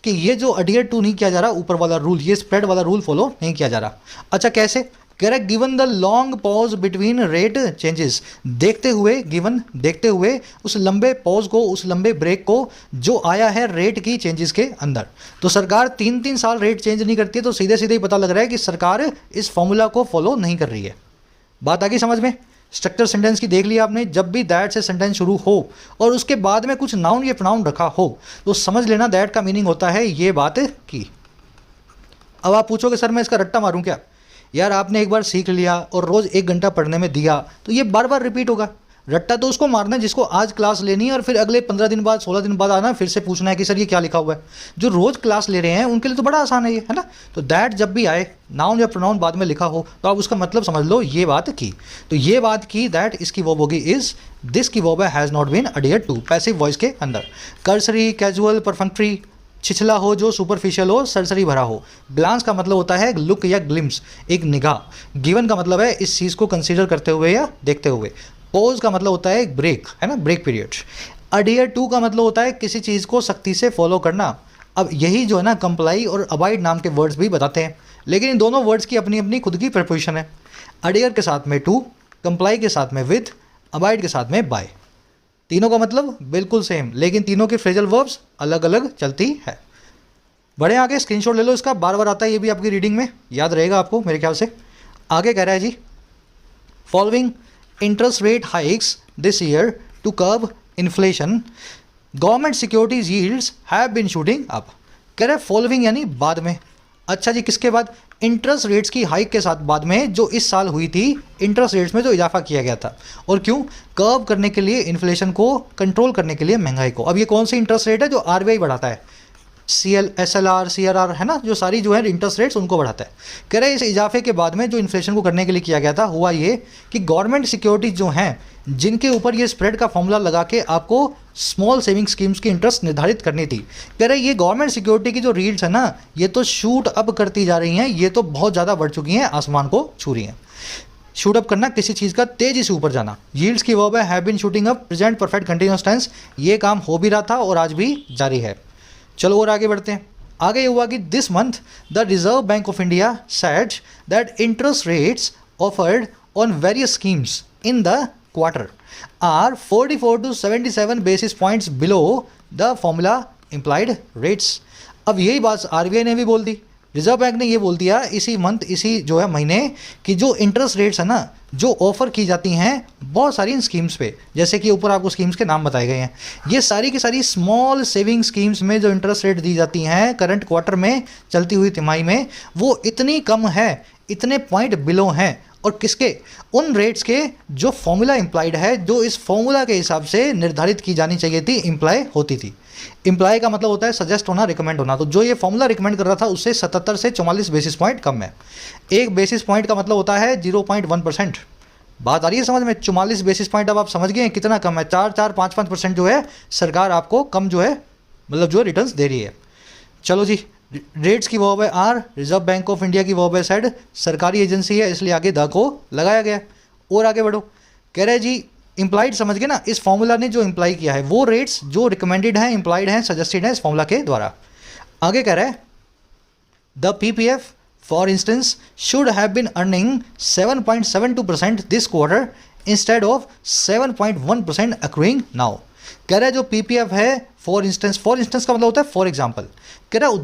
कि ये जो अडियर टू नहीं किया जा रहा, ऊपर वाला रूल, ये स्प्रेड वाला रूल फॉलो नहीं किया जा रहा। अच्छा कैसे? कह रहा है given the long pause between rate changes, देखते हुए उस लंबे पॉज को, उस लंबे ब्रेक को जो आया है रेट की चेंजेस के अंदर। तो सरकार 3-3 साल रेट चेंज नहीं करती है, तो सीधे सीधे ही पता लग रहा है कि सरकार इस फॉर्मूला को फॉलो नहीं कर रही है। बात आ गई समझ में? स्ट्रक्चर सेंटेंस की देख लिया आपने। जब भी दैट से सेंटेंस शुरू हो और उसके बाद में कुछ नाउन या प्रोनाउन रखा हो तो समझ लेना दैट का मीनिंग होता है ये बात की। अब आप पूछोगे सर मैं इसका रट्टा मारूं क्या? यार आपने एक बार सीख लिया और रोज़ 1 घंटा पढ़ने में दिया तो ये बार बार रिपीट होगा। रट्टा तो उसको मारना है जिसको आज क्लास लेनी है और फिर अगले 15 दिन बाद, 16 दिन बाद आना, फिर से पूछना है कि सर ये क्या लिखा हुआ है। जो रोज़ क्लास ले रहे हैं उनके लिए तो बड़ा आसान है ये, है ना? तो दैट जब भी आए, नाउन या प्रोनाउन बाद में लिखा हो, तो आप उसका मतलब समझ लो ये बात की। तो ये बात की दैट, इसकी वर्ब होगी इज, दिस की वर्ब है has not been adhered to, passive voice के अंदर। कर्सरी, कैजुअल, परफंक्टरी, छिछला हो, जो सुपरफिशियल हो, सरसरी भरा हो। ग्लांस का मतलब होता है लुक या ग्लिम्स, एक निगाह। गिवन का मतलब है इस चीज़ को कंसीडर करते हुए या देखते हुए। पॉज का मतलब होता है एक ब्रेक, है ना, ब्रेक पीरियड। अडियर टू का मतलब होता है किसी चीज़ को सख्ती से फॉलो करना। अब यही जो है ना कंप्लाई और अबाइड नाम के वर्ड्स भी बताते हैं, लेकिन इन दोनों वर्ड्स की अपनी अपनी खुद की प्रीपोजिशन है। अडियर के साथ में टू, कंप्लाई के साथ में विद, अबाइड के साथ में बाय। तीनों का मतलब बिल्कुल सेम, लेकिन तीनों की फ्रेजल वर्ब्स अलग अलग चलती है। बढ़े आगे, स्क्रीनशॉट ले लो इसका, बार बार आता है ये भी आपकी रीडिंग में, याद रहेगा आपको मेरे ख्याल से। आगे कह रहा है जी, following interest rate hikes this year to curb inflation, government securities yields have been shooting up। कह रहे फॉलोइंग यानी बाद में। अच्छा जी, किसके बाद? इंटरेस्ट रेट्स की हाइक के साथ बाद में, जो इस साल हुई थी, इंटरेस्ट रेट्स में जो इजाफा किया गया था। और क्यों? कर्ब करने के लिए, इन्फ्लेशन को कंट्रोल करने के लिए, महंगाई को। अब ये कौन सी इंटरेस्ट रेट है? जो आरबीआई बढ़ाता है, SLR, CRR, है ना, जो सारी जो है इंटरेस्ट रेट्स उनको बढ़ाता है। कह रहे हैं इस इजाफे के बाद में जो इन्फ्लेशन को करने के लिए किया गया था, हुआ ये कि गवर्नमेंट सिक्योरिटीज जो हैं, जिनके ऊपर ये स्प्रेड का फॉर्मूला लगा के आपको स्मॉल सेविंग स्कीम्स की इंटरेस्ट निर्धारित करनी थी, कह रहे ये गवर्नमेंट सिक्योरिटी की जो रील्स है ना, ये तो शूट अप करती जा रही हैं, ये तो बहुत ज़्यादा बढ़ चुकी हैं, आसमान को छू रही हैं। शूट अप करना, किसी चीज़ का तेज़ी से ऊपर जाना। यील्ड्स की वर्ब है have been shooting up, present perfect continuous tense, ये काम हो भी रहा था और आज भी जारी है। चलो और आगे बढ़ते हैं। आगे ये हुआ कि this month the reserve Bank of India said that interest rates offered on various schemes in the quarter are 44 to 77 basis points below the formula implied rates. अब यही बात आरबीआई ने भी बोल दी, रिजर्व बैंक ने ये बोल दिया इसी मंथ, इसी जो है महीने कि जो इंटरेस्ट रेट्स है ना, जो ऑफर की जाती हैं बहुत सारी इन स्कीम्स पे, जैसे कि ऊपर आपको स्कीम्स के नाम बताए गए हैं, ये सारी की सारी स्मॉल सेविंग स्कीम्स में जो इंटरेस्ट रेट दी जाती हैं करंट क्वार्टर में चलती हुई तिमाही में, वो इतनी कम है, इतने पॉइंट बिलो हैं। और किसके? उन रेट्स के जो फॉर्मूला इम्प्लाइड है, जो इस फॉर्मूला के हिसाब से निर्धारित की जानी चाहिए थी, इम्प्लाई होती थी। इम्प्लाई का मतलब होता है सजेस्ट होना, रिकमेंड होना। तो जो ये फॉर्मूला रिकमेंड कर रहा था उससे 77 से 44 बेसिस पॉइंट कम है। एक बेसिस पॉइंट का मतलब होता है 0.1%। बात आ रही है समझ में? 44 बेसिस पॉइंट अब आप समझ गए हैं कितना कम है। 4-5% जो है सरकार आपको कम जो है मतलब जो रिटर्न्स दे रही है। चलो जी, रेट्स की वर्ब है are, Reserve Bank of India की वर्ब है सेड, सरकारी एजेंसी है इसलिए आगे द को लगाया गया। और आगे बढ़ो, कह रहे जी इम्प्लाइड समझ गए ना, इस फॉर्मूला ने जो इम्प्लाई किया है वो रेट्स जो रिकमेंडेड हैं, इम्प्लाइड हैं, सजेस्टेड हैं इस फॉर्मूला के द्वारा। आगे कह रहा है the PPF for instance should have been earning 7.72% this quarter instead of 7.1% accruing now. कह रहा है जो पीपीएफ है फॉर इंस्टेंस का मतलब होता है फॉर एग्जाम्पल। कह रहा है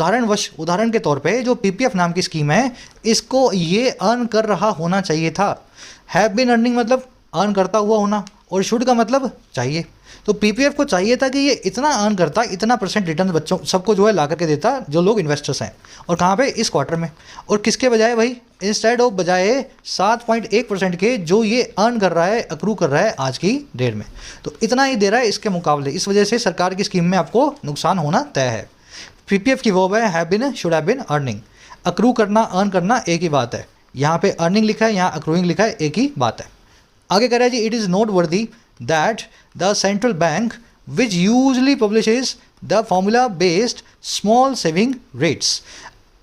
उदाहरण के तौर पे जो पीपीएफ नाम की स्कीम है इसको ये अर्न कर रहा होना चाहिए था। हैव बीन अर्निंग मतलब अर्न करता हुआ होना, और शुड का मतलब चाहिए। तो पीपीएफ को चाहिए था कि ये इतना अर्न करता, इतना % रिटर्न बच्चों सबको जो है ला करके देता जो लोग इन्वेस्टर्स हैं, और कहाँ पे? इस क्वार्टर में। और किसके बजाय भाई? इंस्टेड ऑफ बजाय 7.1% के जो ये अर्न कर रहा है, अक्रू कर रहा है आज की डेट में, तो इतना ही दे रहा है इसके मुकाबले। इस वजह से सरकार की स्कीम में आपको नुकसान होना तय है। पीपीएफ की वर्ब है have been, should have been, earning. Accrue करना, अर्न करना एक ही बात है। यहाँ पे अर्निंग लिखा है, यहाँ अक्रूइंग लिखा है, एक ही बात है। आगे कह रहा है जी it is noteworthy that the central bank which usually publishes the formula based small saving rates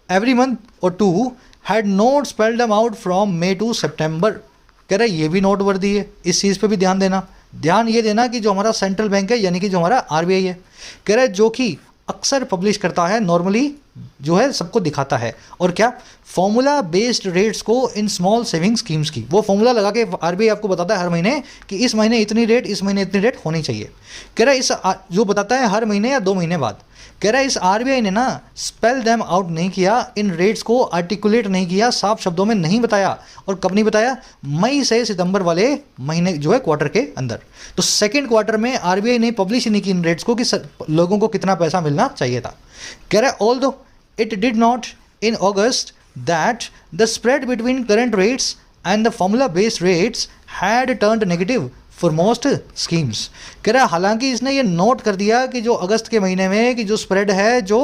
every month और to had not spelled them out from May to September. कह रहा है ये भी नोट वर्दी है, इस चीज़ पे भी ध्यान देना। ध्यान ये देना कि जो हमारा सेंट्रल बैंक है यानी कि जो हमारा आरबीआई है, कह रहा है जो कि अक्सर पब्लिश करता है, नॉर्मली जो है सबको दिखाता है, और क्या? फॉर्मूला बेस्ड रेट्स को इन स्मॉल सेविंग स्कीम्स की। वो फॉर्मूला लगा के आरबीआई आपको बताता है हर महीने कि इस महीने इतनी रेट, इस महीने इतनी रेट होनी चाहिए। कह रहा है इस जो बताता है हर महीने या 2 महीने बाद। कह रहा है इस आरबीआई ने ना स्पेल देम आउट नहीं किया, इन रेट्स को आर्टिकुलेट नहीं किया, साफ शब्दों में नहीं बताया। और कब नहीं बताया? मई से सितंबर वाले महीने जो है क्वार्टर के अंदर। तो सेकेंड क्वार्टर में आरबीआई ने पब्लिश ही नहीं की इन रेट्स को कि लोगों को कितना पैसा मिलना चाहिए था। कह रहा है although it did not in August that the spread between current rates and the formula based rates had turned negative for most schemes. कह रहा है हालांकि इसने ये नोट कर दिया कि जो अगस्त के महीने में कि जो स्प्रेड है जो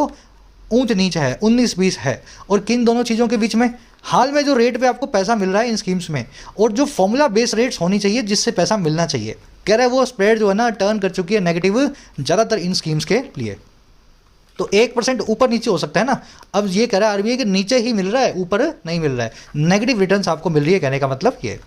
ऊंच नीच है 19-20 है, और किन दोनों चीज़ों के बीच में? हाल में जो रेट पे आपको पैसा मिल रहा है इन स्कीम्स में, और जो फॉर्मूला बेस्ड रेट्स होनी चाहिए जिससे पैसा मिलना चाहिए। कह रहा है वो स्प्रेड जो है ना टर्न कर चुकी है नेगेटिव ज़्यादातर इन स्कीम्स के लिए। तो 1% ऊपर नीचे हो सकता है ना। अब ये कह रहा है आरबीआई कि नीचे ही मिल रहा है, ऊपर नहीं मिल रहा है, नेगेटिव रिटर्न्स आपको मिल रही है, कहने का मतलब ये।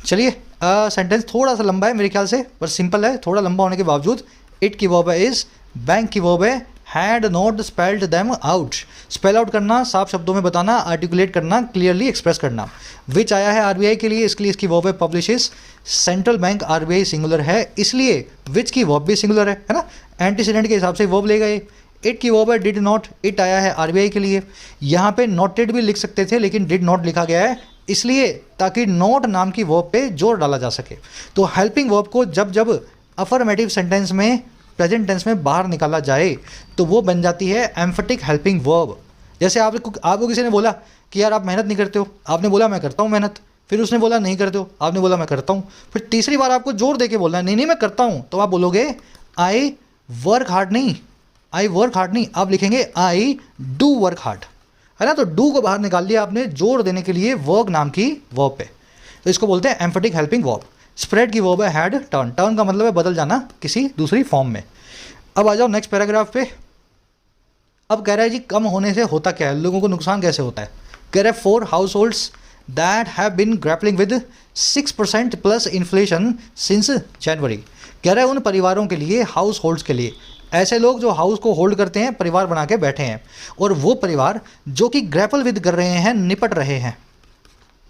चलिए सेंटेंस थोड़ा सा लंबा है मेरे ख्याल से, पर सिंपल है। थोड़ा लंबा होने के बावजूद इट की वर्ब है इज, बैंक की वर्ब है had not spelled them out. Spell out करना, साफ शब्दों में बताना, आर्टिकुलेट करना, क्लियरली एक्सप्रेस करना। विच आया है आरबीआई के लिए, इसके लिए इसकी वर्ब है publishes. Central bank RBI singular है इसलिए विच की वर्ब भी सिंगुलर है ना, एंटीसीडेंट के हिसाब से वर्ब ले गए। इट की वर्ब है डिड नॉट, इट आया है आरबीआई के लिए। यहाँ पे नोटेड भी लिख सकते थे लेकिन डिड नॉट लिखा गया है इसलिए ताकि नोट नाम की वर्ब पे जोर डाला जा सके। तो हेल्पिंग वर्ब को जब जब अफर्मेटिव सेंटेंस में प्रेजेंट टेंस में बाहर निकाला जाए तो वो बन जाती है एम्फेटिक हेल्पिंग वर्ब। जैसे आपको किसी ने बोला कि यार आप मेहनत नहीं करते हो, आपने बोला मैं करता हूँ मेहनत, फिर उसने बोला नहीं करते हो, आपने बोला मैं करता हूँ, फिर तीसरी बार आपको जोर दे के बोलना है नहीं मैं करता हूँ, तो आप बोलोगे आई वर्क हार्ड नहीं, आई वर्क हार्ड नहीं, आप लिखेंगे आई डू वर्क हार्ड, है ना। तो डू को बाहर निकाल लिया आपने जोर देने के लिए वर्क नाम की वर्ब पे, तो इसको बोलते हैं एम्फेटिक हेल्पिंग वर्ब। स्प्रेड की वर्ब है हैड टर्न, टर्न का मतलब है बदल जाना किसी दूसरी फॉर्म में। अब आ जाओ नेक्स्ट पैराग्राफ पे। अब कह रहा है जी कम होने से होता क्या है, लोगों को नुकसान कैसे होता है। कह रहा है for house holds that have been grappling with 6% plus inflation since January. कह रहा है उन परिवारों के लिए, हाउस होल्ड्स के लिए, ऐसे लोग जो हाउस को होल्ड करते हैं, परिवार बना के बैठे हैं, और वो परिवार जो कि ग्रैपल विद कर रहे हैं, निपट रहे हैं।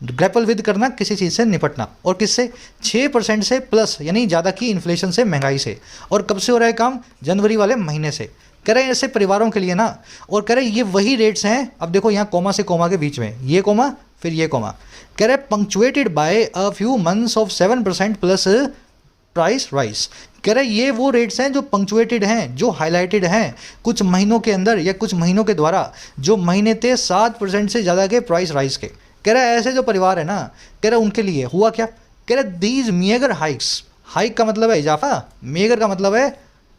ग्रैपल विद करना, किसी चीज़ से निपटना, और किससे? 6% से प्लस, यानी ज़्यादा की इन्फ्लेशन से, महंगाई से। और कब से हो रहा है काम? जनवरी वाले महीने से। कह रहे हैं ऐसे परिवारों के लिए ना, और कह रहे हैं ये वही रेट्स हैं। अब देखो यहाँ कोमा से कोमा के बीच में ये कोमा, फिर ये कोमा, कह रहे हैं punctuated by a few months of 7% plus price rise. कह रहे ये वो रेट्स हैं जो पंक्चुएटेड हैं, जो हाईलाइटेड हैं कुछ महीनों के अंदर या कुछ महीनों के द्वारा, जो महीने थे 7% से ज़्यादा के प्राइस राइज के। कह रहा है ऐसे जो परिवार है ना, कह रहा है उनके लिए हुआ क्या? कह रहा है दीज मेगर हाइक्स, हाइक का मतलब है इजाफा, मेगर का मतलब है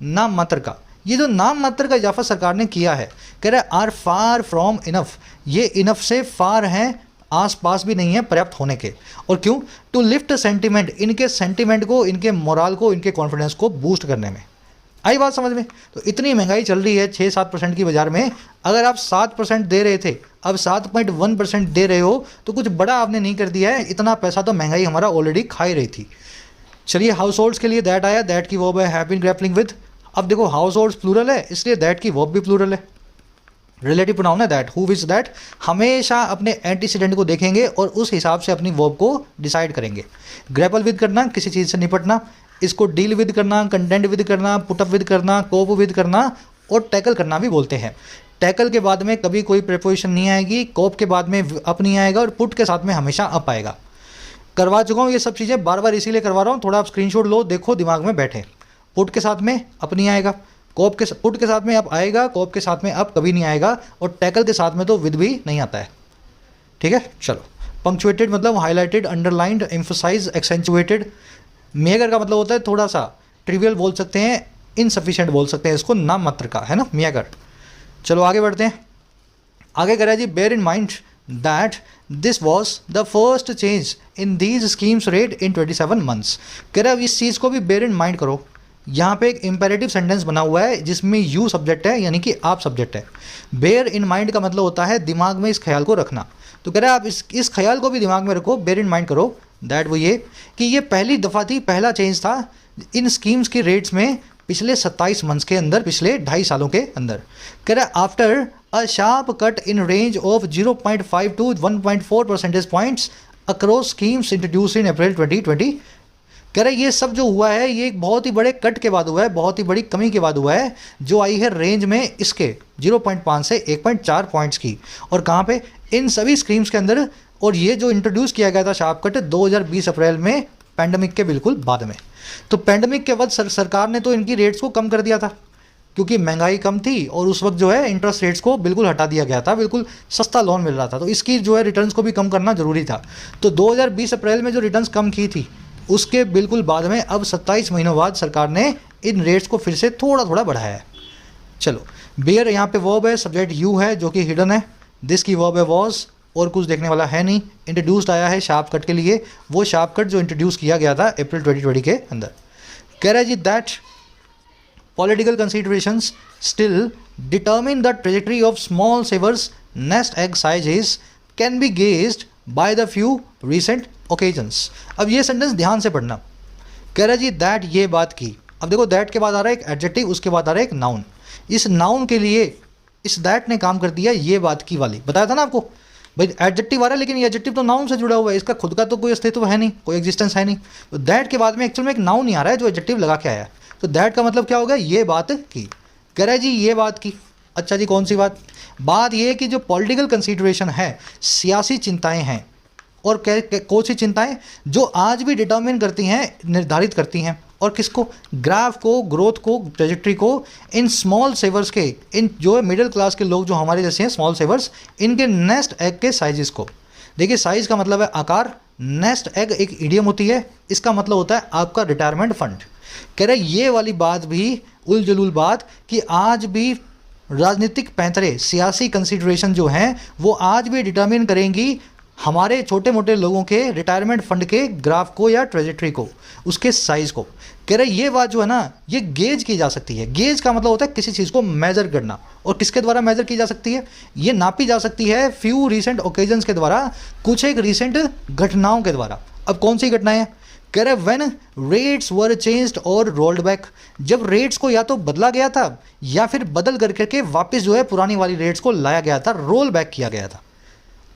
नाम मात्र का। ये जो नाम मात्र का इजाफा सरकार ने किया है, कह रहा है आर फार फ्रॉम इनफ, ये इनफ से फार हैं, आस पास भी नहीं है पर्याप्त होने के। और क्यों? टू लिफ्ट सेंटिमेंट, इनके सेंटिमेंट को, इनके मोराल को, इनके कॉन्फिडेंस को बूस्ट करने में। आई बात समझ में? तो इतनी महंगाई चल रही है 6-7% की बाजार में, अगर आप 7% दे रहे थे, अब 7.1% दे रहे हो, तो कुछ बड़ा आपने नहीं कर दिया है। इतना पैसा तो महंगाई हमारा ऑलरेडी खा ही रही थी। चलिए हाउस होल्ड्स के लिए दैट आया, दैट की वर्ब है हैव बीन ग्रैपलिंग विद। अब देखो हाउस होल्ड्स प्लूरल है, इसलिए दैट की वर्ब भी प्लूरल है, रिलेटिव प्रोनाउन है दैट। हु विच दैट, हमेशा अपने एंटीसीडेंट को देखेंगे और उस हिसाब से अपनी वर्ब को डिसाइड करेंगे। ग्रैपल विद करना, किसी चीज़ से निपटना, इसको डील विद करना, कंटेंट विद करना, पुटअप विद करना, कोप विद करना, और टैकल करना भी बोलते हैं। टैकल के बाद में कभी कोई प्रेपोजिशन नहीं आएगी, कोप के बाद में अप नहीं आएगा, और पुट के साथ में हमेशा अप आएगा। करवा चुका हूँ ये सब चीज़ें, बार बार इसीलिए करवा रहा हूँ, थोड़ा आप स्क्रीनशॉट लो, देखो, दिमाग में बैठे। पुट के साथ में अप नहीं आएगा, कोप के पुट के साथ में अप आएगा, कोप के साथ में अप कभी नहीं आएगा, और टैकल के साथ में तो विद भी नहीं आता है। ठीक है, चलो। पंक्चुएटेड मतलब हाईलाइटेड, अंडरलाइंड, एम्फोसाइज, एक्सेंचुएटेड। मेगर का मतलब होता है थोड़ा सा, ट्रिवियल बोल सकते हैं, इनसफिशिएंट बोल सकते हैं इसको, नाम मात्र का है ना, मेगर। चलो आगे बढ़ते हैं। आगे कह रहा है जी bear in mind that this was the first change in these schemes rate in 27 months. कह रहा है इस चीज़ को भी बेयर इन माइंड करो। यहाँ पे एक इंपेरेटिव सेंटेंस बना हुआ है जिसमें यू सब्जेक्ट है, यानी कि आप सब्जेक्ट है। बेयर इन माइंड का मतलब होता है दिमाग में इस ख्याल को रखना। तो कह रहा है आप इस ख्याल को भी दिमाग में रखो, बेयर इन माइंड करो दैट वो ये कि ये पहली दफ़ा थी, पहला चेंज था इन स्कीम्स के रेट्स में पिछले 27 मंथ्स के अंदर, पिछले 2.5 सालों के अंदर। कह रहा है after a sharp cut in range of 0.5 to 1.4 percentage points across schemes introduce in April 2020। कह रहा है ये सब जो हुआ है ये एक बहुत ही बड़े कट के बाद हुआ है, बहुत ही बड़ी कमी के बाद हुआ है, जो आई है रेंज में इसके 0.5 से 1.4 पॉइंट्स की। और कहाँ पे? इन सभी स्कीम्स के अंदर। और ये जो इंट्रोड्यूस किया गया था शार्प कट 2020 अप्रैल में, पैंडमिक के बिल्कुल बाद में। तो पैंडमिक के बाद सरकार ने तो इनकी रेट्स को कम कर दिया था, क्योंकि महंगाई कम थी और उस वक्त जो है इंटरेस्ट रेट्स को बिल्कुल हटा दिया गया था, बिल्कुल सस्ता लोन मिल रहा था, तो इसकी जो है रिटर्न्स को भी कम करना जरूरी था। तो 2020 अप्रैल में जो रिटर्न्स कम की थी उसके बिल्कुल बाद में अब 27 महीनों बाद सरकार ने इन रेट्स को फिर से थोड़ा थोड़ा बढ़ाया है। चलो, बेयर यहाँ पे वर्ब है, सब्जेक्ट यू है जो कि हिडन है, दिस की वर्ब है वॉज, और कुछ देखने वाला है नहीं। इंट्रोड्यूस्ड आया है शार्प कट के लिए, वो शार्प कट जो इंट्रोड्यूस किया गया था अप्रैल 2020 के अंदर। कह रहा है जी that political considerations still determine the trajectory of small savers nest egg sizes can be gauged by the few recent occasions. अब ये सेंटेंस ध्यान से पढ़ना। कह रहा है जी दैट, ये बात की। अब देखो दैट के बाद आ रहा है एक एडजेक्टिव, उसके बाद आ रहा है एक नाउन। इस नाउन के लिए इस दैट ने काम कर दिया ये बात की वाली, बताया था ना आपको भाई, एडजेक्टिव आ रहा है लेकिन ये एडजेक्टिव तो नाउन से जुड़ा हुआ है, इसका खुद का तो कोई अस्तित्व है नहीं, कोई एग्जिस्टेंस है नहीं। तो दैट के बाद में एक्चुअल में एक नाउन ही आ रहा है जो एडजेक्टिव लगा के आया। तो दैट का मतलब क्या होगा? ये बात की। कह रहा है जी ये बात की। अच्छा जी, कौन सी बात? बात ये है कि जो पॉलिटिकल कंसिडरेशन है, सियासी चिंताएं हैं, और कौन सी चिंताएं जो आज भी डिटर्मिन करती हैं, निर्धारित करती हैं, और किसको? ग्राफ को, ग्रोथ को, ट्रेजेक्ट्री को, इन स्मॉल सेवर्स के, इन जो है मिडिल क्लास के लोग जो हमारे जैसे हैं स्मॉल सेवर्स, इनके नेस्ट एग के साइजेस को। देखिए साइज का मतलब है आकार, नेस्ट एग एक इडियम होती है, इसका मतलब होता है आपका रिटायरमेंट फंड। कह रहे ये वाली बात भी उलझुल बात कि आज भी राजनीतिक पैंतरे, सियासी कंसिडरेशन जो हैं वो आज भी डिटर्मिन करेंगी हमारे छोटे मोटे लोगों के रिटायरमेंट फंड के ग्राफ को या ट्रेजेक्ट्री को, उसके साइज को। कह रहे ये बात जो है ना ये गेज की जा सकती है। गेज का मतलब होता है किसी चीज़ को मेजर करना, और किसके द्वारा मेजर की जा सकती है? ये नापी जा सकती है फ्यू रिसेंट ओकेजन्स के द्वारा, कुछ एक रिसेंट घटनाओं के द्वारा। अब कौन सी घटनाएं हैं? कह रहे व्हेन रेट्स वर चेंज्ड और रोल्ड बैक, जब रेट्स को या तो बदला गया था या फिर बदल करके वापस जो है पुरानी वाली रेट्स को लाया गया था, रोल बैक किया गया था।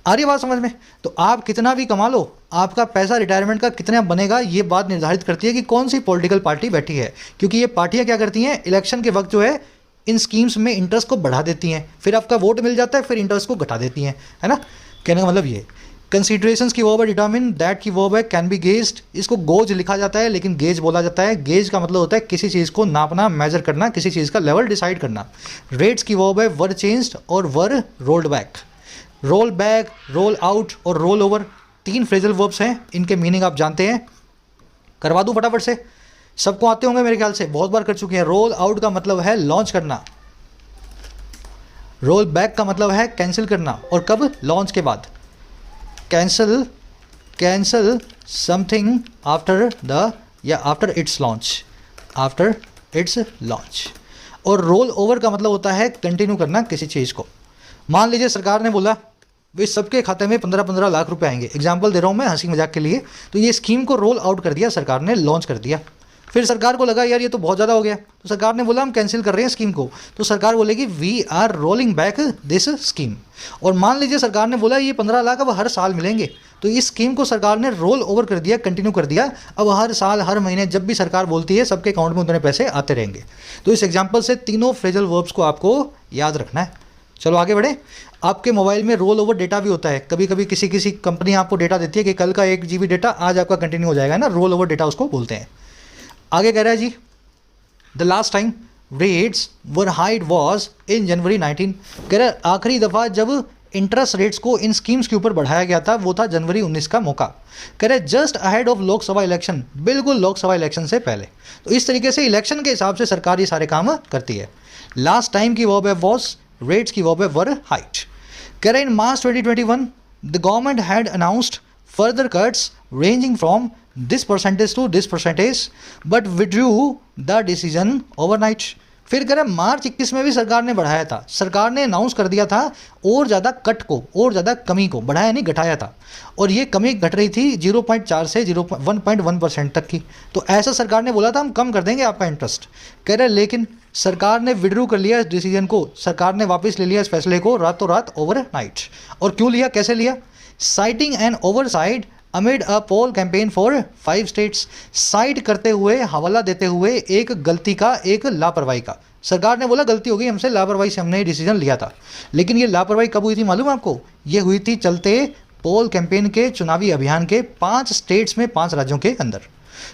आ रही है बात समझ में? तो आप कितना भी कमा लो, आपका पैसा रिटायरमेंट का कितना बनेगा ये बात निर्धारित करती है कि कौन सी पॉलिटिकल पार्टी बैठी है, क्योंकि ये पार्टियां क्या करती हैं, इलेक्शन के वक्त जो है इन स्कीम्स में इंटरेस्ट को बढ़ा देती हैं, फिर आपका वोट मिल जाता है, फिर इंटरेस्ट को घटा देती हैं, है ना। कहने का मतलब ये कंसिडरेशंस की वर्ब है डिटर्मिन, दैट की वर्ब है कैन बी गेज्ड, इसको गोज लिखा जाता है लेकिन गेज बोला जाता है। गेज का मतलब होता है किसी चीज़ को नापना, मेजर करना, किसी चीज़ का लेवल डिसाइड करना। रेट्स की वर्ब है वर चेंज्ड और were rolled back. Roll back, roll out और रोल ओवर 3 फ्रेजल वर्ब्स हैं, इनके मीनिंग आप जानते हैं। करवा दूं फटाफट से, सबको आते होंगे मेरे ख्याल से, बहुत बार कर चुके हैं। रोल आउट का मतलब है लॉन्च करना, रोल बैक का मतलब है कैंसिल करना, और कब? लॉन्च के बाद। कैंसिल समथिंग आफ्टर द या after it's launch, after it's launch. और रोल ओवर का मतलब होता है कंटिन्यू करना किसी चीज़ को। मान लीजिए सरकार ने बोला भाई सबके खाते में 15-15 लाख रुपए आएंगे, एग्जाम्पल दे रहा हूँ मैं हंसी मजाक के लिए, तो ये स्कीम को रोल आउट कर दिया सरकार ने, लॉन्च कर दिया। फिर सरकार को लगा यार ये तो बहुत ज़्यादा हो गया, तो सरकार ने बोला हम कैंसिल कर रहे हैं स्कीम को, तो सरकार बोलेगी we are rolling back this scheme. और मान लीजिए सरकार ने बोला ये 15 लाख अब हर साल मिलेंगे, तो इस स्कीम को सरकार ने रोल ओवर कर दिया, कंटिन्यू कर दिया। अब हर साल हर महीने जब भी सरकार बोलती है सबके अकाउंट में उतने पैसे आते रहेंगे। तो इस एग्जाम्पल से तीनों फ्रेजल वर्ब्स को आपको याद रखना है। चलो आगे बढ़े। आपके मोबाइल में रोल ओवर डेटा भी होता है, कभी कभी किसी कंपनी आपको डेटा देती है कि कल का 1 GB डेटा आज आपका कंटिन्यू हो जाएगा ना, रोल ओवर डेटा उसको बोलते हैं। आगे कह रहा है जी the last time rates were hide was in January 19। कह रहा है आखिरी दफ़ा जब इंटरेस्ट रेट्स को इन स्कीम्स के ऊपर बढ़ाया गया था वो था जनवरी 19 का मौका। कह रहे just ahead of Lok Sabha election, बिल्कुल लोकसभा इलेक्शन से पहले। तो इस तरीके से इलेक्शन के हिसाब से सरकार ये सारे काम करती है। लास्ट टाइम की वर्ब है वॉज, रेट्स की वर्ब है वर हाइट। कह रहे इन मार्च 2021 the government had announced further cuts ranging from this percentage to this percentage but withdrew the decision overnight। फिर कह रहे मार्च 21 में भी सरकार ने बढ़ाया था, सरकार ने अनाउंस कर दिया था और ज़्यादा कट को और ज़्यादा कमी को, बढ़ाया नहीं घटाया था, और ये कमी घट रही थी 0.4 से 1.1% तक की। तो ऐसा सरकार ने बोला था हम कम कर देंगे आपका इंटरेस्ट। कह रहे लेकिन सरकार ने विड्रू कर लिया इस डिसीजन को, सरकार ने वापस ले लिया इस फैसले को रातों रात ओवरनाइट। और क्यों लिया, कैसे लिया? Citing an oversight amid a poll campaign for 5 states. Cite करते हुए, हवाला देते हुए एक गलती का, एक लापरवाही का। सरकार ने बोला गलती हो गई हमसे, लापरवाही से हमने ये डिसीजन लिया था। लेकिन ये लापरवाही कब हुई थी मालूम आपको? ये हुई थी चलते पोल कैंपेन के, चुनावी अभियान के 5 स्टेट्स में, 5 राज्यों के अंदर।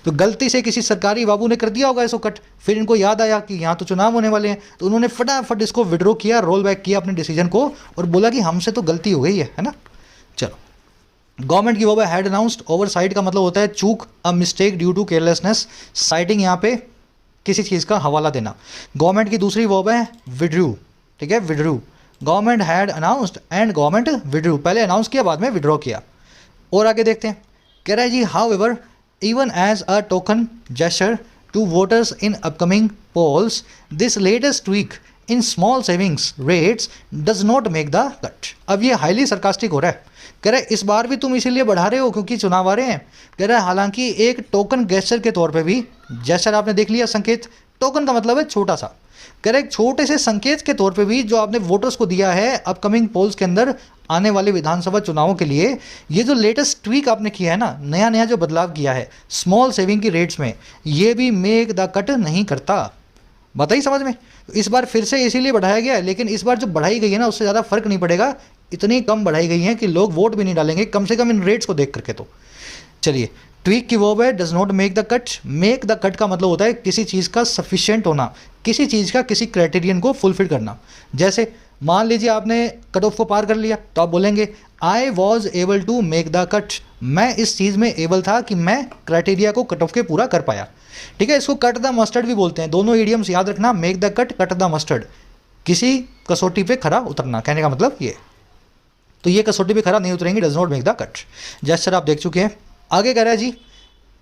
तो गलती से किसी सरकारी बाबू ने कर दिया होगा इसको कट, फिर इनको याद आया कि यहाँ तो चुनाव होने वाले हैं, तो उन्होंने फटाफट इसको विड्रॉ किया, रोल बैक किया अपने डिसीजन को, और बोला कि हमसे तो गलती हो गई है ना। चलो गवर्नमेंट की वर्ब है हैड अनाउंस्ड। ओवरसाइट का मतलब होता है चूक, a mistake due to carelessness. Citing यहाँ पे किसी चीज़ का हवाला देना। गवर्नमेंट की दूसरी वर्ब है विड्रू, ठीक है, withdrew. Government had announced and government withdrew, पहले अनाउंस किया बाद में विड्रॉ किया। और आगे देखते हैं, कह रहा है जी however even as a token gesture to voters in upcoming polls this latest tweak in small savings rates does not make the cut. अब ये हाईली सरकास्टिक हो रहा है। कह रहे इस बार भी तुम इसीलिए बढ़ा रहे हो क्योंकि चुनाव आ रहे हैं। कह रहे हालांकि एक टोकन गेस्चर के तौर पे भी, जेस्चर आपने देख लिया, संकेत, टोकन का मतलब है छोटा सा। कह रहे एक छोटे से संकेत के तौर पे भी जो आपने वोटर्स को दिया है अपकमिंग पोल्स के अंदर आने वाले विधानसभा चुनावों के लिए, ये जो लेटेस्ट ट्वीक आपने किया है ना, नया नया जो बदलाव किया है स्मॉल सेविंग की रेट्स में, ये भी मेक द कट नहीं करता। बताइए समझ में? तो इस बार फिर से इसीलिए बढ़ाया गया है, लेकिन इस बार जो बढ़ाई गई है ना उससे ज़्यादा फर्क नहीं पड़ेगा, इतनी कम बढ़ाई गई है कि लोग वोट भी नहीं डालेंगे, कम से कम इन रेट्स को देख करके। तो चलिए ट्वीक की वर्ब है does not make the cut. Make the cut का मतलब होता है किसी चीज़ का सफिशिएंट होना, किसी चीज़ का किसी क्राइटेरियन को फुलफिल करना। जैसे मान लीजिए आपने कट ऑफ को पार कर लिया, तो आप बोलेंगे I was able to make the cut, मैं इस चीज़ में एबल था कि मैं क्राइटेरिया को कट ऑफ के पूरा कर पाया। ठीक है, इसको कट द मस्टर्ड भी बोलते हैं। दोनों इडियम्स याद रखना, make the cut, cut the mustard, किसी कसौटी पे खरा उतरना, कहने का मतलब ये। तो ये कसौटी पे खरा नहीं उतरेंगे, does not make the cut. Gesture आप देख चुके हैं। आगे कह रहा है जी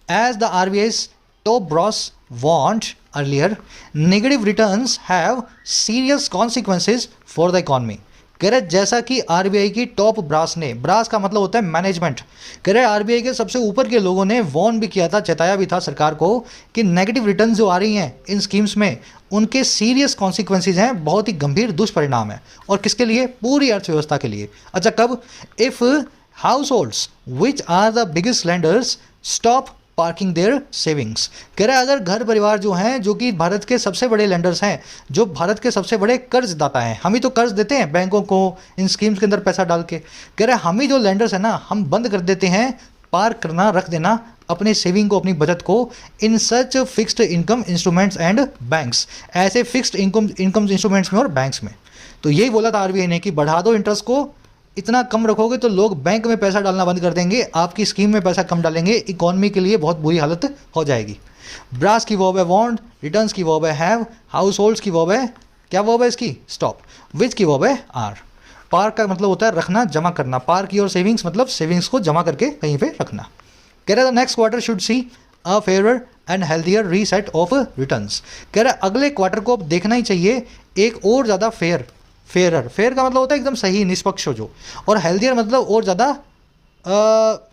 as the RBI's top brass warned earlier negative returns have serious consequences for the economy. कह रहे जैसा कि आरबीआई की टॉप ब्रास ने, ब्रास का मतलब होता है मैनेजमेंट, कह रहे आरबीआई के सबसे ऊपर के लोगों ने वार्न भी किया था, चेताया भी था सरकार को कि नेगेटिव रिटर्न जो आ रही हैं इन स्कीम्स में उनके सीरियस कॉन्सिक्वेंसेज हैं, बहुत ही गंभीर दुष्परिणाम है। और किसके लिए? पूरी अर्थव्यवस्था के लिए। अच्छा कब? If households which are the biggest lenders stop parking their savings, कह रहे अगर घर परिवार जो हैं, जो कि भारत के सबसे बड़े लेंडर्स हैं, जो भारत के सबसे बड़े कर्जदाता हैं, हम ही तो कर्ज देते हैं बैंकों को इन स्कीम्स के अंदर पैसा डाल के, कह रहे हम ही जो लेंडर्स हैं ना, हम बंद कर देते हैं पार्क करना, रख देना अपने सेविंग को, अपनी बचत को in such fixed income instruments and banks, ऐसे फिक्स्ड इनकम इंस्ट्रूमेंट्स में और बैंक्स में। तो यही बोला था आरबीआई ने कि बढ़ा दो इंटरेस्ट को, इतना कम रखोगे तो लोग बैंक में पैसा डालना बंद कर देंगे, आपकी स्कीम में पैसा कम डालेंगे, इकॉनमी के लिए बहुत बुरी हालत हो जाएगी। ब्रास की वर्ब है वांट, रिटर्न्स की वर्ब है हैव, हाउस होल्ड्स की वर्ब है, क्या वर्ब है इसकी? स्टॉप। विच की वर्ब है आर। पार्क का मतलब होता है रखना, जमा करना, पार्क योर सेविंग्स मतलब सेविंग्स को जमा करके कहीं पे रखना। कह रहा था next quarter should see a fair and healthier reset of returns, कह रहा अगले क्वार्टर को अब देखना ही चाहिए एक और ज़्यादा फेयर का मतलब होता है एकदम सही, निष्पक्ष हो जो, और हेल्थियर मतलब और ज़्यादा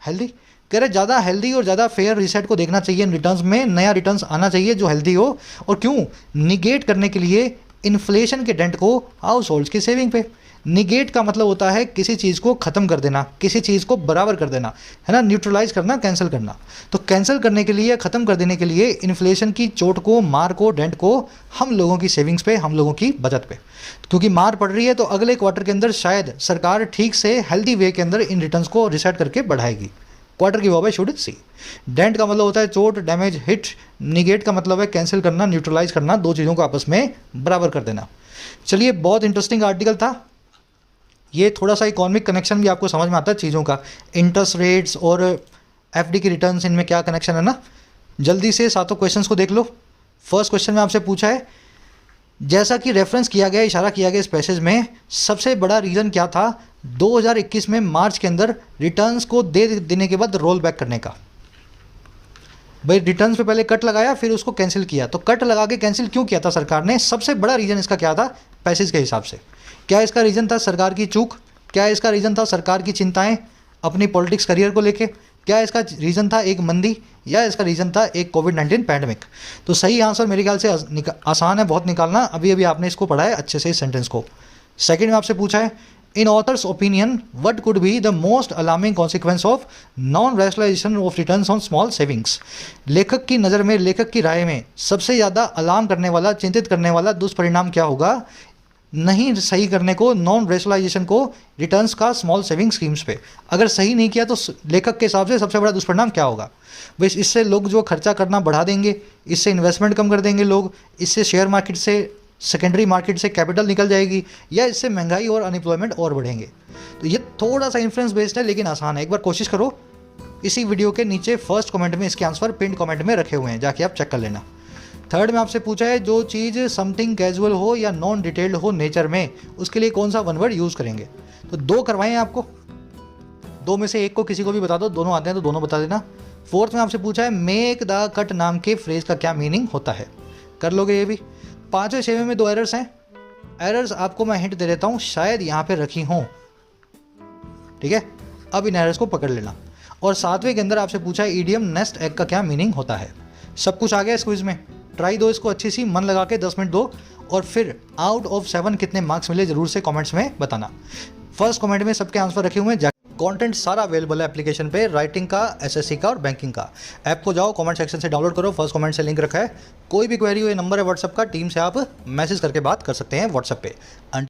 हेल्दी, कह रहे ज़्यादा हेल्दी और ज़्यादा फेयर रीसेट को देखना चाहिए इन रिटर्न्स में, नया रिटर्न्स आना चाहिए जो हेल्दी हो। और क्यों? निगेट करने के लिए इन्फ्लेशन के डेंट को हाउस होल्ड्स की सेविंग पे। निगेट का मतलब होता है किसी चीज़ को ख़त्म कर देना, किसी चीज़ को बराबर कर देना, है ना, न्यूट्रलाइज करना, कैंसिल करना। तो कैंसिल करने के लिए, ख़त्म कर देने के लिए इन्फ्लेशन की चोट को, मार को, डेंट को हम लोगों की सेविंग्स पे, हम लोगों की बचत पे, क्योंकि मार पड़ रही है तो अगले क्वार्टर के अंदर शायद सरकार ठीक से हेल्दी वे के अंदर इन रिटर्न्स को रिसेट करके बढ़ाएगी। क्वार्टर की वर्ब है शुड सी। डेंट का मतलब होता है चोट, डैमेज, हिट। निगेट का मतलब है कैंसिल करना, न्यूट्रलाइज करना, दो चीज़ों को आपस में बराबर कर देना। चलिए बहुत इंटरेस्टिंग आर्टिकल था ये, थोड़ा सा इकोनॉमिक कनेक्शन भी आपको समझ में आता है चीज़ों का, इंटरेस्ट रेट्स और एफडी की रिटर्न्स, इनमें क्या कनेक्शन है ना। जल्दी से सातों क्वेश्चंस को देख लो। फर्स्ट क्वेश्चन में आपसे पूछा है, जैसा कि रेफरेंस किया गया, इशारा किया गया इस पैसेज में, सबसे बड़ा रीज़न क्या था 2021 में मार्च के अंदर रिटर्न्स को दे देने के बाद रोल बैक करने का? भाई रिटर्न्स पे पहले कट लगाया, फिर उसको कैंसिल किया, तो कट लगा के कैंसिल क्यों किया था सरकार ने? सबसे बड़ा रीज़न इसका क्या था पैसेज के हिसाब से? क्या इसका रीज़न था सरकार की चूक? क्या इसका रीज़न था सरकार की चिंताएं अपनी पॉलिटिक्स करियर को लेके? क्या इसका रीज़न था एक मंदी, या इसका रीज़न था एक कोविड-19 पैंडमिक? तो सही आंसर मेरे ख्याल से आसान है बहुत निकालना, अभी अभी आपने इसको पढ़ा है अच्छे से इस सेंटेंस को। सेकंड में आपसे पूछा है, in authors opinion what could be the most alarming consequence of non rationalization of returns on small savings? लेखक की नज़र में, लेखक की राय में सबसे ज़्यादा अलार्म करने वाला, चिंतित करने वाला दुष्परिणाम क्या होगा नहीं सही करने को, नॉन रेशनलाइजेशन को, रिटर्न्स का स्मॉल सेविंग स्कीम्स पे? अगर सही नहीं किया तो लेखक के हिसाब से सबसे बड़ा दुष्परिणाम क्या होगा? बस इससे लोग जो खर्चा करना बढ़ा देंगे, इससे इन्वेस्टमेंट कम कर देंगे लोग, इससे शेयर मार्केट से, सेकेंडरी मार्केट से कैपिटल निकल जाएगी, या इससे महंगाई और अनएम्प्लॉयमेंट और बढ़ेंगे। तो ये थोड़ा सा इन्फ्लुएंस बेस्ड है लेकिन आसान है। एक बार कोशिश करो, इसी वीडियो के नीचे फर्स्ट कमेंट में इसके आंसर पिन कमेंट में रखे हुए हैं, जाके आप चेक कर लेना। थर्ड में आपसे पूछा है, जो चीज़ समथिंग कैजुअल हो या नॉन डिटेल्ड हो नेचर में, उसके लिए कौन सा वन वर्ड यूज़ करेंगे? तो दो करवाएं आपको, दो में से एक को किसी को भी बता दो, दोनों आते हैं तो दोनों बता देना। फोर्थ में आपसे पूछा है, मेक द कट नाम के फ्रेज का क्या मीनिंग होता है? कर लोगे ये भी। पाँचवें छवें में दो एरर्स हैं, एरर्स आपको मैं हिंट दे देता हूँ, शायद यहाँ पे रखी हों, ठीक है, अब इन एरर्स को पकड़ लेना। और सातवें के अंदर आपसे पूछा है, ईडियम नेस्ट एग का क्या मीनिंग होता है? सब कुछ आ गया इस क्विज में, ट्राई दो इसको अच्छी सी, मन लगा के 10 मिनट दो, और फिर आउट ऑफ 7 कितने मार्क्स मिले जरूर से कमेंट्स में बताना। फर्स्ट कमेंट में सबके आंसर रखे हुए हैं, कंटेंट सारा अवेलेबल है एप्लीकेशन पे, राइटिंग का, एसएससी का और बैंकिंग का। ऐप को जाओ, कमेंट सेक्शन से डाउनलोड करो, फर्स्ट कमेंट से लिंक रखा है। कोई भी क्वेरी हो, ये नंबर है व्हाट्सएप का, टीम से आप मैसेज करके बात कर सकते हैं व्हाट्सएप पे।